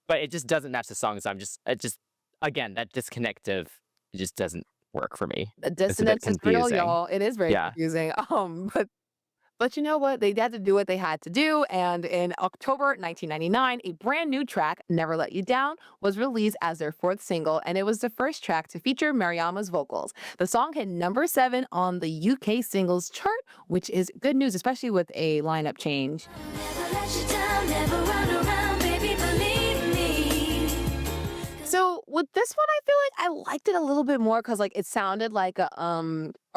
Speaker 2: but it just doesn't match the song. So it just again that disconnective it just doesn't work for me.
Speaker 1: the
Speaker 2: It's a bit
Speaker 1: dissonance is real,
Speaker 2: confusing.
Speaker 1: y'all. It is very
Speaker 2: Yeah.
Speaker 1: confusing. But you know what? They had to do what they had to do. And in October 1999, a brand new track, Never Let You Down, was released as their fourth single, and it was the first track to feature Mariama's vocals. The song hit number 7 on the UK singles chart, which is good news, especially with a lineup change.
Speaker 3: Never let you down, never run around, baby, believe me.
Speaker 1: So with this one, I feel like I liked it a little bit more because like it sounded like a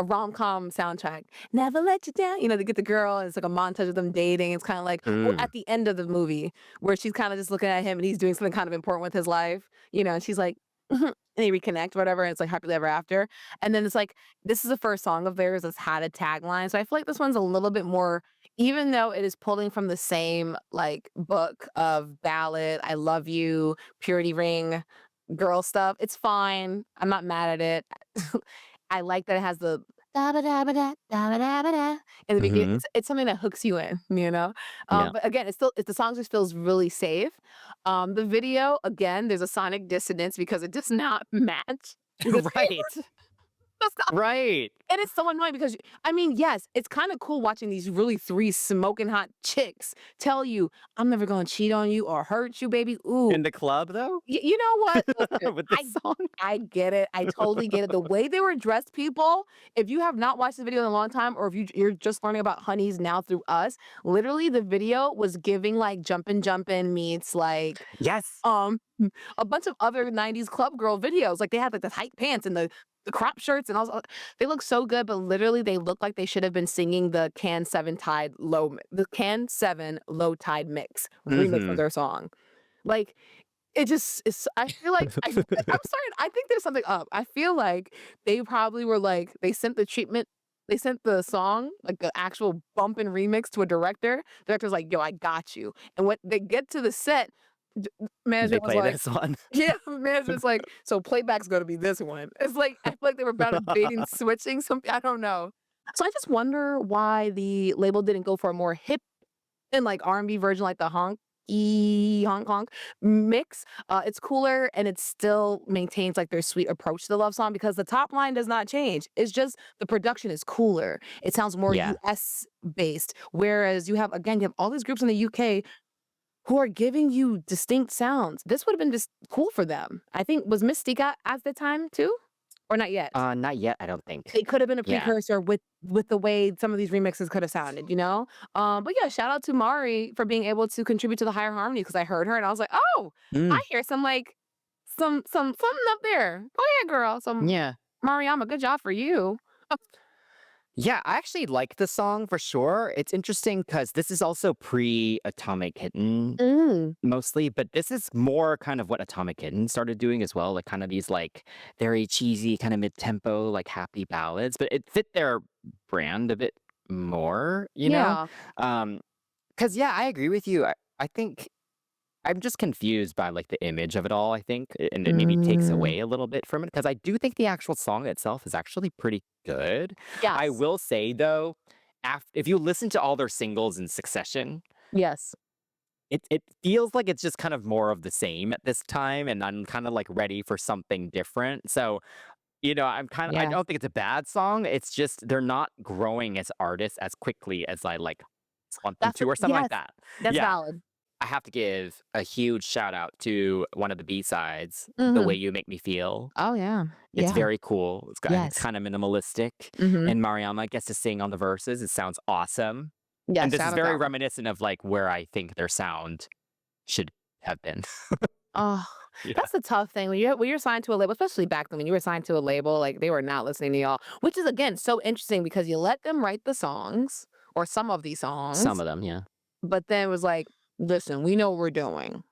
Speaker 1: rom-com soundtrack. Never let you down. You know, they get the girl, and it's like a montage of them dating. It's kind of like or
Speaker 2: Mm.
Speaker 1: at the end of the movie where she's kind of just looking at him and he's doing something kind of important with his life, you know, and she's like, "Mhm," and they reconnect, whatever, and it's like happily ever after. And then it's like this is the first song of theirs that's had a tagline. So I feel like this one's a little bit more, even though it is pulling from the same like book of ballad, I love you, purity ring, girl stuff. It's fine. I'm not mad at it. I like that it has the da ba da ba da da ba da ba da in the beginning.
Speaker 2: Mhm.
Speaker 1: It's something that hooks you in, you know.
Speaker 2: Yeah.
Speaker 1: But again, the song just feels really safe. The video again, there's a sonic dissonance because it does not match. The
Speaker 2: Right. Right.
Speaker 1: and it's so annoying because, I mean, yes, it's kind of cool watching these really 3 smoking hot chicks tell you, I'm never going to cheat on you or hurt you, baby. Ooh,
Speaker 2: In the club though?
Speaker 1: you know what? Listen,
Speaker 2: With the song?
Speaker 1: I get it. I totally get it. The way they were dressed, people, if you have not watched the video in a long time or if you're just learning about Honeyz now through us, literally the video was giving like Jumpin' meets like
Speaker 2: Yes.
Speaker 1: um a bunch of other 90s club girl videos. Like they had like the tight pants and the crop shirts and also they look so good, but literally they look like they should have been singing the Can 7 Low Tide Mix remix of
Speaker 2: Mhm.
Speaker 1: their song. Like it just is I feel like I'm sorry, I think there's something up. I feel like they probably were like they sent the treatment they sent the song, like the actual bump and remix to a director. Director's like, "Yo, I got you." And when they get to the set, d
Speaker 2: They
Speaker 1: management was
Speaker 2: play
Speaker 1: like
Speaker 2: this one.
Speaker 1: yeah, management's like, "So playback's gonna be this one." It's like I feel like they were about to bait and switching some I don't know. So I just wonder why the label didn't go for a more hip and like R&B version like the honk honk mix. It's cooler and it still maintains like their sweet approach to the love song because the top line does not change. It's just the production is cooler. It sounds more
Speaker 2: Yeah.
Speaker 1: US based. Whereas you have all these groups in the UK who are giving you distinct sounds. This would have been just cool for them. I think was Mystica at the time too? Or not yet?
Speaker 2: Not yet, I don't think.
Speaker 1: It could have been a
Speaker 2: Yeah.
Speaker 1: precursor with the way some of these remixes could have sounded, you know? But yeah, shout out to Mari for being able to contribute to the higher harmony because I heard her and I was like, oh, I
Speaker 2: Mm.
Speaker 1: hear some like something up there. Go ahead, girl. Some
Speaker 2: Yeah.
Speaker 1: Mariama, good job for you.
Speaker 2: Yeah, I actually like the song for sure. It's interesting because this is also pre-Atomic Kitten
Speaker 1: Mm,
Speaker 2: mostly, but this is more kind of what Atomic Kitten started doing as well, like kind of these like very cheesy, kind of mid-tempo, like happy ballads, but it fit their brand a bit more, you know?
Speaker 1: yeah.
Speaker 2: Because yeah, I agree with you. I think I'm just confused by like the image of it all, I think, and it maybe takes
Speaker 1: Mm,
Speaker 2: away a little bit from it because I do think the actual song itself is actually pretty good. I
Speaker 1: yes.
Speaker 2: will say though, if you listen to all their singles in succession,
Speaker 1: Yes.
Speaker 2: it feels like it's just kind of more of the same at this time, and I'm kind of like ready for something different. So, I
Speaker 1: Yes.
Speaker 2: don't think it's a bad song. It's just they're not growing as artists as quickly as I like want them
Speaker 1: That's
Speaker 2: to,
Speaker 1: what
Speaker 2: or something
Speaker 1: yes.
Speaker 2: like that.
Speaker 1: That's
Speaker 2: Yeah.
Speaker 1: valid.
Speaker 2: I have to give a huge shout out to one of the B-sides, The Way
Speaker 1: Mhm.
Speaker 2: You Make Me Feel.
Speaker 1: Oh, yeah.
Speaker 2: It's
Speaker 1: Yeah.
Speaker 2: very cool. It's
Speaker 1: Yes.
Speaker 2: kind of minimalistic,
Speaker 1: Mhm.
Speaker 2: and Mariama gets to sing on the verses. It sounds awesome. And
Speaker 1: Yes,
Speaker 2: this
Speaker 1: shout
Speaker 2: is
Speaker 1: out to
Speaker 2: very
Speaker 1: that one.
Speaker 2: reminiscent of like where I think their sound should have been.
Speaker 1: Oh,
Speaker 2: Yeah.
Speaker 1: that's the tough thing when you're signed to a label, especially back then when you were signed to a label, like they were not listening to y'all, which is again so interesting because you let them write the songs or some of these
Speaker 2: Some
Speaker 1: songs,
Speaker 2: of them, yeah.
Speaker 1: but then it was like, listen, we know what we're doing.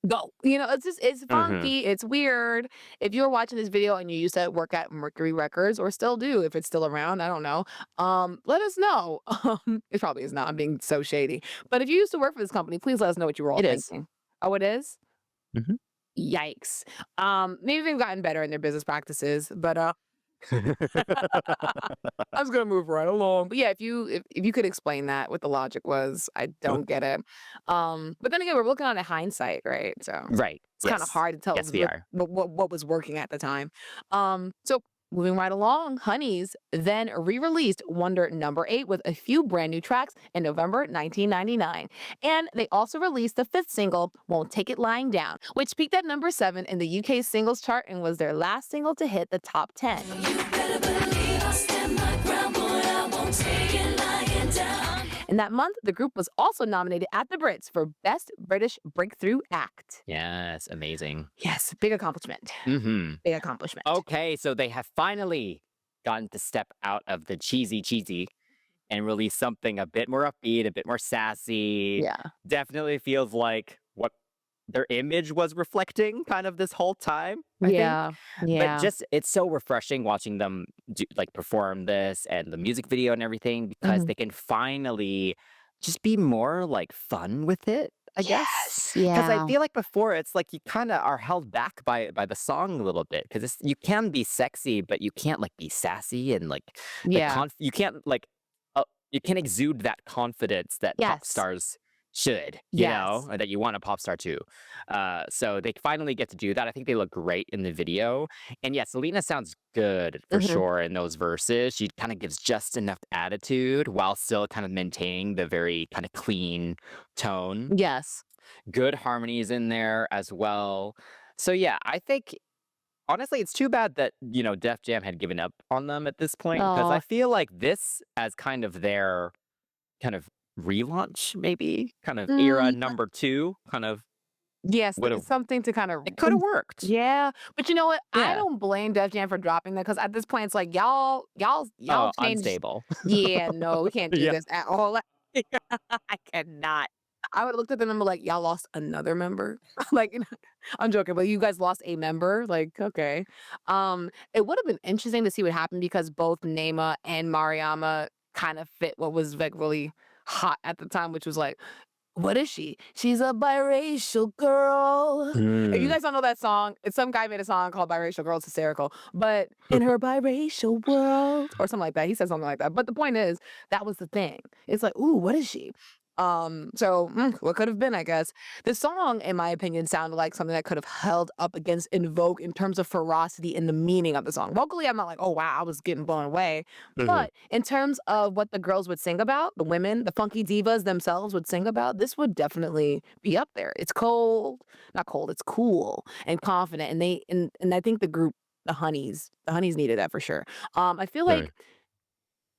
Speaker 1: Go. It's
Speaker 2: Mhm.
Speaker 1: funky, it's weird. If you're watching this video and you used to work at Mercury Records or still do, if it's still around, I don't know. Let us know. It probably is not. I'm being so shady. But if you used to work for this company, please let us know what you were all
Speaker 2: It is.
Speaker 1: thinking. Oh, it is?
Speaker 2: Mhm.
Speaker 1: Yikes. Maybe they've gotten better in their business practices, but I was gonna move right along. But yeah, if you could explain that what the logic was, I don't get it. But then again, we're looking on it hindsight, right? So
Speaker 2: Right.
Speaker 1: it's kind of
Speaker 2: Yes.
Speaker 1: hard to tell
Speaker 2: Yes, we are.
Speaker 1: what was working at the time. So moving right along, Honeyz then re-released Wonder #8 with a few brand new tracks in November 1999. And they also released the fifth single, Won't Take It Lying Down, which peaked at #7 in the UK singles chart and was their last single to hit the top 10.
Speaker 3: You better believe I'll stand my ground, boy, I won't take it lying down.
Speaker 1: In that month, the group was also nominated at the Brits for Best British Breakthrough Act.
Speaker 2: Yes, amazing.
Speaker 1: Yes, big accomplishment.
Speaker 2: Mhm.
Speaker 1: Big accomplishment.
Speaker 2: Okay, so they have finally gotten to step out of the cheesy and release something a bit more upbeat, a bit more sassy.
Speaker 1: Yeah.
Speaker 2: Definitely feels like what their image was reflecting kind of this whole time, I think.
Speaker 1: Yeah.
Speaker 2: But
Speaker 1: Yeah.
Speaker 2: just it's so refreshing watching them perform this and the music video and everything because
Speaker 1: Mhm.
Speaker 2: they can finally just be more like fun with it, I guess.
Speaker 1: Yes.
Speaker 2: Because I
Speaker 1: Yeah.
Speaker 2: feel like before it's like you kind of are held back by the song a little bit because you can be sexy but you can't like be sassy and like
Speaker 1: Yeah.
Speaker 2: you can't like you can exude that confidence that pop
Speaker 1: Yes.
Speaker 2: stars should,
Speaker 1: Yes.
Speaker 2: or that you want a pop star to. So they finally get to do that. I think they look great in the video. And yeah, Selena sounds good for
Speaker 1: Mhm.
Speaker 2: sure in those verses. She kind of gives just enough attitude while still kind of maintaining the very kind of clean tone.
Speaker 1: Yes.
Speaker 2: Good harmonies in there as well. So yeah, I think honestly, it's too bad that, Def Jam had given up on them at this point because I
Speaker 1: Oh,
Speaker 2: feel like this as kind of their kind of relaunch, maybe kind of era
Speaker 1: mm,
Speaker 2: #2 kind of
Speaker 1: yes,
Speaker 2: would
Speaker 1: it's
Speaker 2: have,
Speaker 1: something to kind of
Speaker 2: it could have worked.
Speaker 1: yeah, but you know what? I
Speaker 2: Yeah.
Speaker 1: don't blame Def Jam for dropping that because at this point, it's like y'all
Speaker 2: Oh,
Speaker 1: changed.
Speaker 2: unstable.
Speaker 1: Yeah, no, we can't do
Speaker 2: Yeah.
Speaker 1: this at all. I cannot. I would have looked at them and be like, y'all lost another member. Like, I'm joking, but you guys lost a member. Like, okay. It would have been interesting to see what happened because both Naima and Mariama kind of fit what was like really hot at the time, which was like, what is she? She's a biracial girl. If you
Speaker 2: Mm.
Speaker 1: guys don't know that song, it's some guy made a song called Biracial Girl. It's hysterical. But in her biracial world, or something like that. He said something like that. But the point is, that was the thing. It's like, ooh, what is she? What could have been, I guess. The song, in my opinion, sounded like something that could have held up against In Vogue in terms of ferocity and the meaning of the song. Vocally, I'm not like, oh wow, I was getting blown away.
Speaker 2: Mhm.
Speaker 1: But in terms of what the girls would sing about, the women, the funky divas themselves would sing about, this would definitely be up there. It's cold, not cold, it's cool and confident. And I think the Honeyz needed that for sure. I feel
Speaker 2: Sure.
Speaker 1: like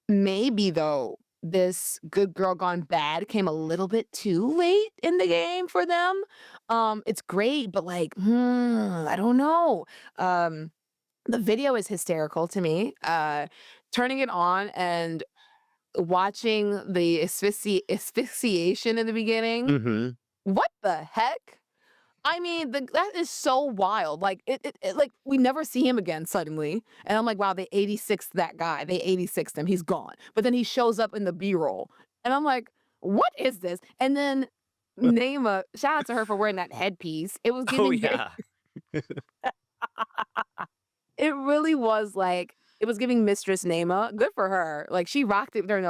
Speaker 1: maybe though, this Good Girl Gone Bad came a little bit too late in the game for them. It's great, but like, I don't know. The video is hysterical to me. Turning it on and watching the asphyxiation in the beginning.
Speaker 2: Mhm.
Speaker 1: What the heck? I mean, that is so wild. Like like we never see him again suddenly, and I'm like, wow, they 86 that guy. They 86 him. He's gone. But then he shows up in the B-roll, and I'm like, what is this? And then Naima, shout out to her for wearing that headpiece. It was
Speaker 2: Oh
Speaker 1: giving very,
Speaker 2: yeah.
Speaker 1: it really was like it was giving Mistress Naima. Good for her. Like she rocked it during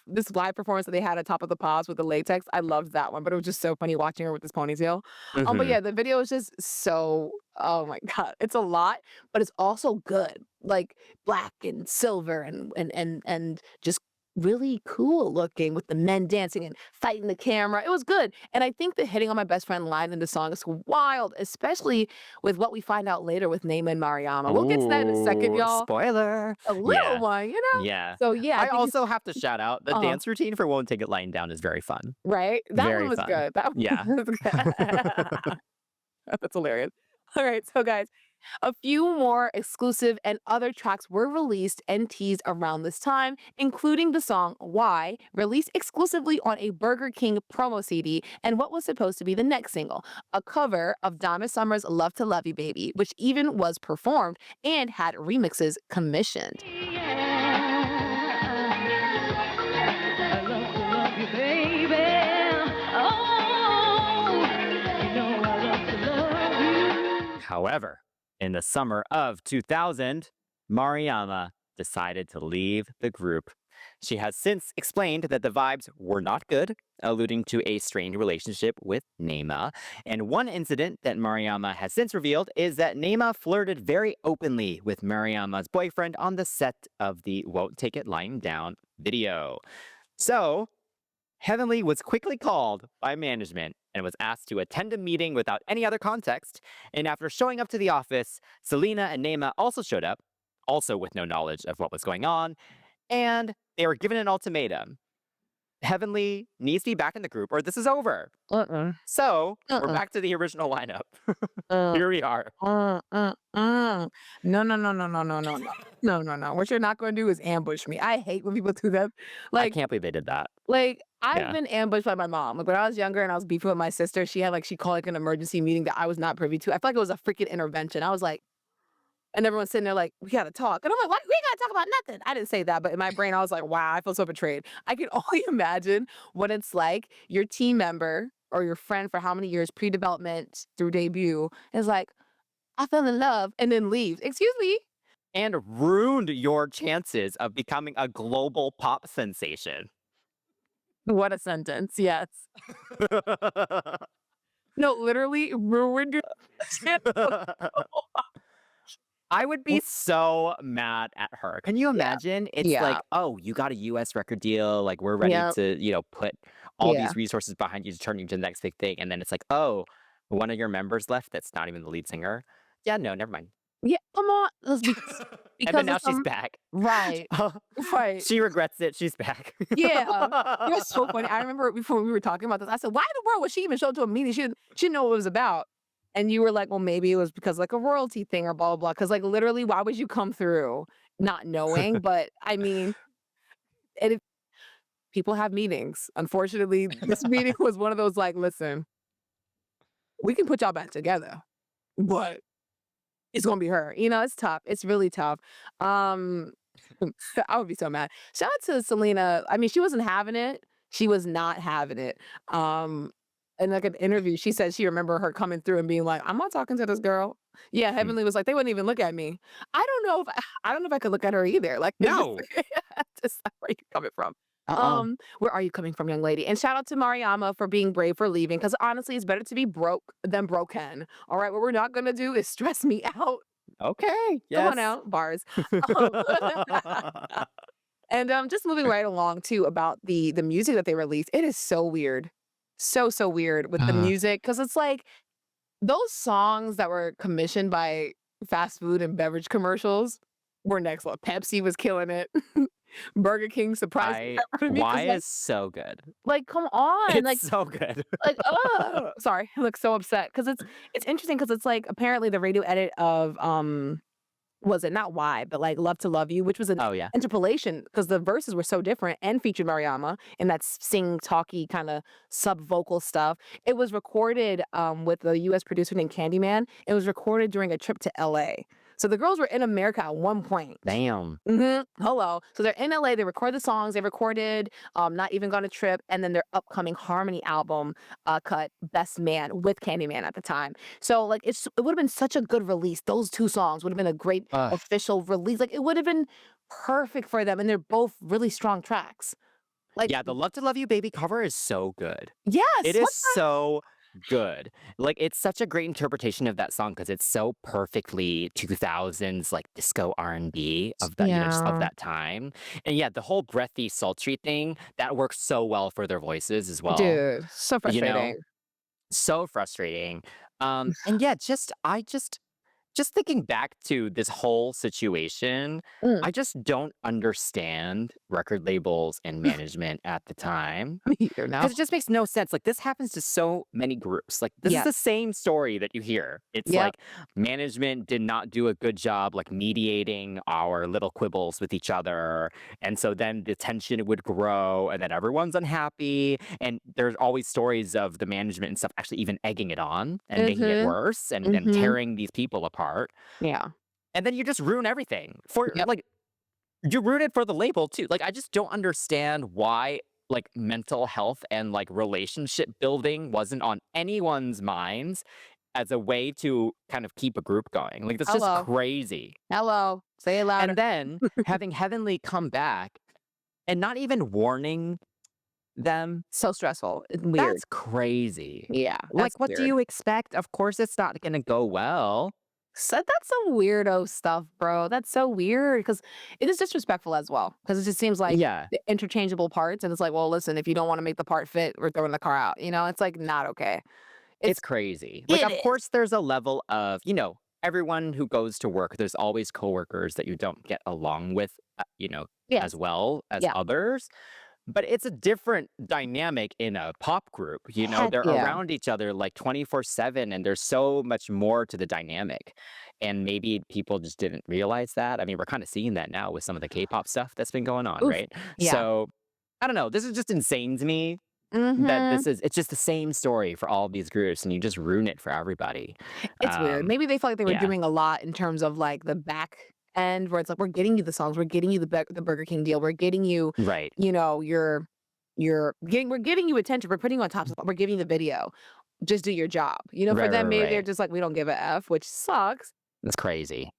Speaker 1: this live performance that they had at Top of the Pops with the latex. I loved that one, but it was just so funny watching her with this ponytail. But
Speaker 2: Mhm.
Speaker 1: yeah, the video is just so oh my god, it's a lot, but it's also good. Like black and silver and just really cool looking with the men dancing and fighting the camera. It was good. And I think the hitting on my best friend line in the song is wild, especially with what we find out later with Naima and Mariama. We'll get to that in a second,
Speaker 2: Ooh,
Speaker 1: y'all.
Speaker 2: spoiler.
Speaker 1: A little
Speaker 2: Yeah.
Speaker 1: one, you know?
Speaker 2: Yeah.
Speaker 1: So yeah, I
Speaker 2: I
Speaker 1: think it's
Speaker 2: also have to shout out the
Speaker 1: uh
Speaker 2: dance routine for Won't Take It Lying Down is very fun.
Speaker 1: right. That one
Speaker 2: Very
Speaker 1: was
Speaker 2: fun.
Speaker 1: good. That
Speaker 2: Yeah.
Speaker 1: one was good. That's hilarious. All right, so guys, a few more exclusive and other tracks were released and teased around this time, including the song Why, released exclusively on a Burger King promo CD, and what was supposed to be the next single, a cover of Donna Summer's Love to Love You Baby, which even was performed and had remixes commissioned.
Speaker 2: However, in the summer of 2000, Mariama decided to leave the group. She has since explained that the vibes were not good, alluding to a strained relationship with Naima. And one incident that Mariama has since revealed is that Naima flirted very openly with Mariama's boyfriend on the set of the Won't Take It Lying Down video. So, Heavenli was quickly called by management and was asked to attend a meeting without any other context. And after showing up to the office, Celena and Naima also showed up, also with no knowledge of what was going on, and they were given an ultimatum. Heavenli needs to be back in the group or this is over. So, we're back to the original lineup.
Speaker 1: Uh,
Speaker 2: Here we are.
Speaker 1: No, no, no, no, no, no, no, no, no. What you're not going to do is ambush me. I hate when people do that.
Speaker 2: I
Speaker 1: Like,
Speaker 2: can't believe they did that.
Speaker 1: I've
Speaker 2: Yeah.
Speaker 1: been ambushed by my mom. Like when I was younger and I was beefing with my sister, she called like an emergency meeting that I was not privy to. I feel like it was a freaking intervention. I was like, and everyone's sitting there like, we gotta talk. And I'm like, what? We gotta talk about nothing. I didn't say that, but in my brain, I was like, wow, I feel so betrayed. I can only imagine what it's like. Your team member or your friend for how many years, pre-development through debut, is like, I fell in love, and then leaves. Excuse me.
Speaker 2: And ruined your chances of becoming a global pop sensation.
Speaker 1: What a sentence. Yes. No, literally ruined your
Speaker 2: I would be so mad at her. Can you imagine? It's
Speaker 1: Yeah.
Speaker 2: like, oh, you got a US record deal. Like, we're ready
Speaker 1: Yep.
Speaker 2: to, put all
Speaker 1: Yeah.
Speaker 2: these resources behind you to turn you to the next big thing. And then it's like, oh, one of your members left that's not even the lead singer. Yeah, no, never mind.
Speaker 1: Yeah, come on. Let's be
Speaker 2: And
Speaker 1: because
Speaker 2: then now
Speaker 1: of
Speaker 2: she's
Speaker 1: some
Speaker 2: back.
Speaker 1: right. Right.
Speaker 2: She regrets it. She's back.
Speaker 1: Yeah. It was so funny. I remember before we were talking about this, I said, why in the world would she even show up to a meeting? She didn't know what it was about. And you were like, well, maybe it was because like a royalty thing or blah, blah, blah. Because like literally, why would you come through not knowing? But I mean, and if people have meetings. Unfortunately, this meeting was one of those like, listen, we can put y'all back together, but it's gonna be her. You know, it's tough. It's really tough. Um, I would be so mad. Shout out to Celena. I mean, she wasn't having it. She was not having it. In like an interview, she said she remember her coming through and being like, "I'm not talking to this girl." Yeah, Heavenly was like, "They wouldn't even look at me." I don't know if I could look at her either. Like, it's
Speaker 2: No.
Speaker 1: just where you coming from.
Speaker 2: Uh-uh.
Speaker 1: Where are you coming from, young lady? And shout out to Mariama for being brave for leaving, because honestly, it's better to be broke than broken. All right, what we're not gonna do is stress me out.
Speaker 2: Okay.
Speaker 1: Come on
Speaker 2: Yes.
Speaker 1: out, bars. Um, and just moving right along too about the music that they released. It is so weird, so weird with the music because it's like those songs that were commissioned by fast food and beverage commercials were next level. Pepsi was killing it. Burger King surprised the heck out of me 'cause,
Speaker 2: Why is so good?
Speaker 1: like, come on,
Speaker 2: It's
Speaker 1: like,
Speaker 2: so good.
Speaker 1: sorry, I look so upset because it's interesting because it's like apparently the radio edit of was it not Why, but like Love to Love You, which was an
Speaker 2: Oh, yeah.
Speaker 1: interpolation because the verses were so different and featured Mariama in that sing talky kind of sub vocal stuff. It was recorded with a US producer named Candyman. It was recorded during a trip to LA. So the girls were in America at one point.
Speaker 2: Damn.
Speaker 1: Hello. So they're in LA. They record the songs. They recorded Not Even Gonna Trip, and then their upcoming Harmony album cut Best Man with Candyman at the time. So like it would have been such a good release. Those two songs would have been a great
Speaker 2: Ugh.
Speaker 1: official release. Like it would have been perfect for them, and they're both really strong tracks. Like
Speaker 2: Yeah, the Love to Love You Baby cover is so good.
Speaker 1: yes,
Speaker 2: It is
Speaker 1: what
Speaker 2: so good. Like, it's such a great interpretation of that song because it's so perfectly 2000s, like, disco R&B of that, just of
Speaker 1: Yeah.
Speaker 2: that time. And yeah, the whole breathy, sultry thing, that works so well for their voices as well,
Speaker 1: Dude, so
Speaker 2: you know?
Speaker 1: frustrating.
Speaker 2: So frustrating. And yeah, just thinking back to this whole situation,
Speaker 1: Mm.
Speaker 2: I just don't understand record labels and management at the time.
Speaker 1: Me either now.
Speaker 2: Because it just makes no sense. Like, this happens to so many groups. Like, this is
Speaker 1: Yeah.
Speaker 2: the same story that you hear. It's
Speaker 1: Yep.
Speaker 2: like management did not do a good job, like, mediating our little quibbles with each other. And so then the tension would grow, and then everyone's unhappy. And there's always stories of the management and stuff actually even egging it on and making it
Speaker 1: Mhm.
Speaker 2: worse and
Speaker 1: Mhm.
Speaker 2: tearing these people apart.
Speaker 1: Yeah.
Speaker 2: And then you just ruin everything for,
Speaker 1: Yep.
Speaker 2: like, you ruin it for the label too. Like, I just don't understand why like mental health and like relationship building wasn't on anyone's minds as a way to kind of keep a group going. Like, that's just
Speaker 1: Hello.
Speaker 2: crazy.
Speaker 1: Hello. Say it louder.
Speaker 2: And then having Heavenly come back and not even warning them,
Speaker 1: So stressful. It's weird.
Speaker 2: that's crazy.
Speaker 1: Yeah.
Speaker 2: Like,
Speaker 1: That's
Speaker 2: what do
Speaker 1: weird.
Speaker 2: you expect? Of course, it's not going to go well.
Speaker 1: So that's some weirdo stuff, bro. That's so weird because it is disrespectful as well. Because it just seems like
Speaker 2: Yeah,
Speaker 1: the interchangeable parts, and it's like, well, listen, if you don't want to make the part fit, we're throwing the car out. It's like not okay.
Speaker 2: it's
Speaker 1: It's
Speaker 2: crazy. Like,
Speaker 1: it
Speaker 2: of
Speaker 1: is.
Speaker 2: course, there's a level of, everyone who goes to work, there's always coworkers that you don't get along with, as
Speaker 1: Yes.
Speaker 2: well as
Speaker 1: Yeah.
Speaker 2: others. But it's a different dynamic in a pop group.
Speaker 1: Heck
Speaker 2: They're
Speaker 1: yeah.
Speaker 2: around each other like 24/7, and there's so much more to the dynamic. And maybe people just didn't realize that. I mean, we're kind of seeing that now with some of the K-pop stuff that's been going on,
Speaker 1: Oof.
Speaker 2: right?
Speaker 1: Yeah.
Speaker 2: So I don't know. This is just insane to me that
Speaker 1: Mm-hmm.
Speaker 2: it's just the same story for all of these groups, and you just ruin it for everybody.
Speaker 1: It's weird.
Speaker 2: Um,
Speaker 1: Maybe they felt like they were
Speaker 2: yeah,
Speaker 1: doing a lot in terms of like the back end where it's like we're getting you the songs, we're getting you the Burger King deal, we're getting you,
Speaker 2: right,
Speaker 1: we're getting you attention, we're putting you on top spot, we're giving you the video. Just do your job. For
Speaker 2: right, right,
Speaker 1: them, maybe they're
Speaker 2: right.
Speaker 1: just like, we don't give a F, which sucks.
Speaker 2: That's crazy.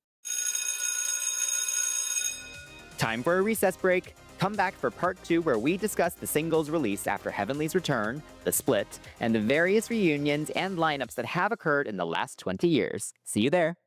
Speaker 2: Time for a recess break. Come back for part 2 where we discuss the singles released after Heavenly's return, the split, and the various reunions and lineups that have occurred in the last 20 years. See you there.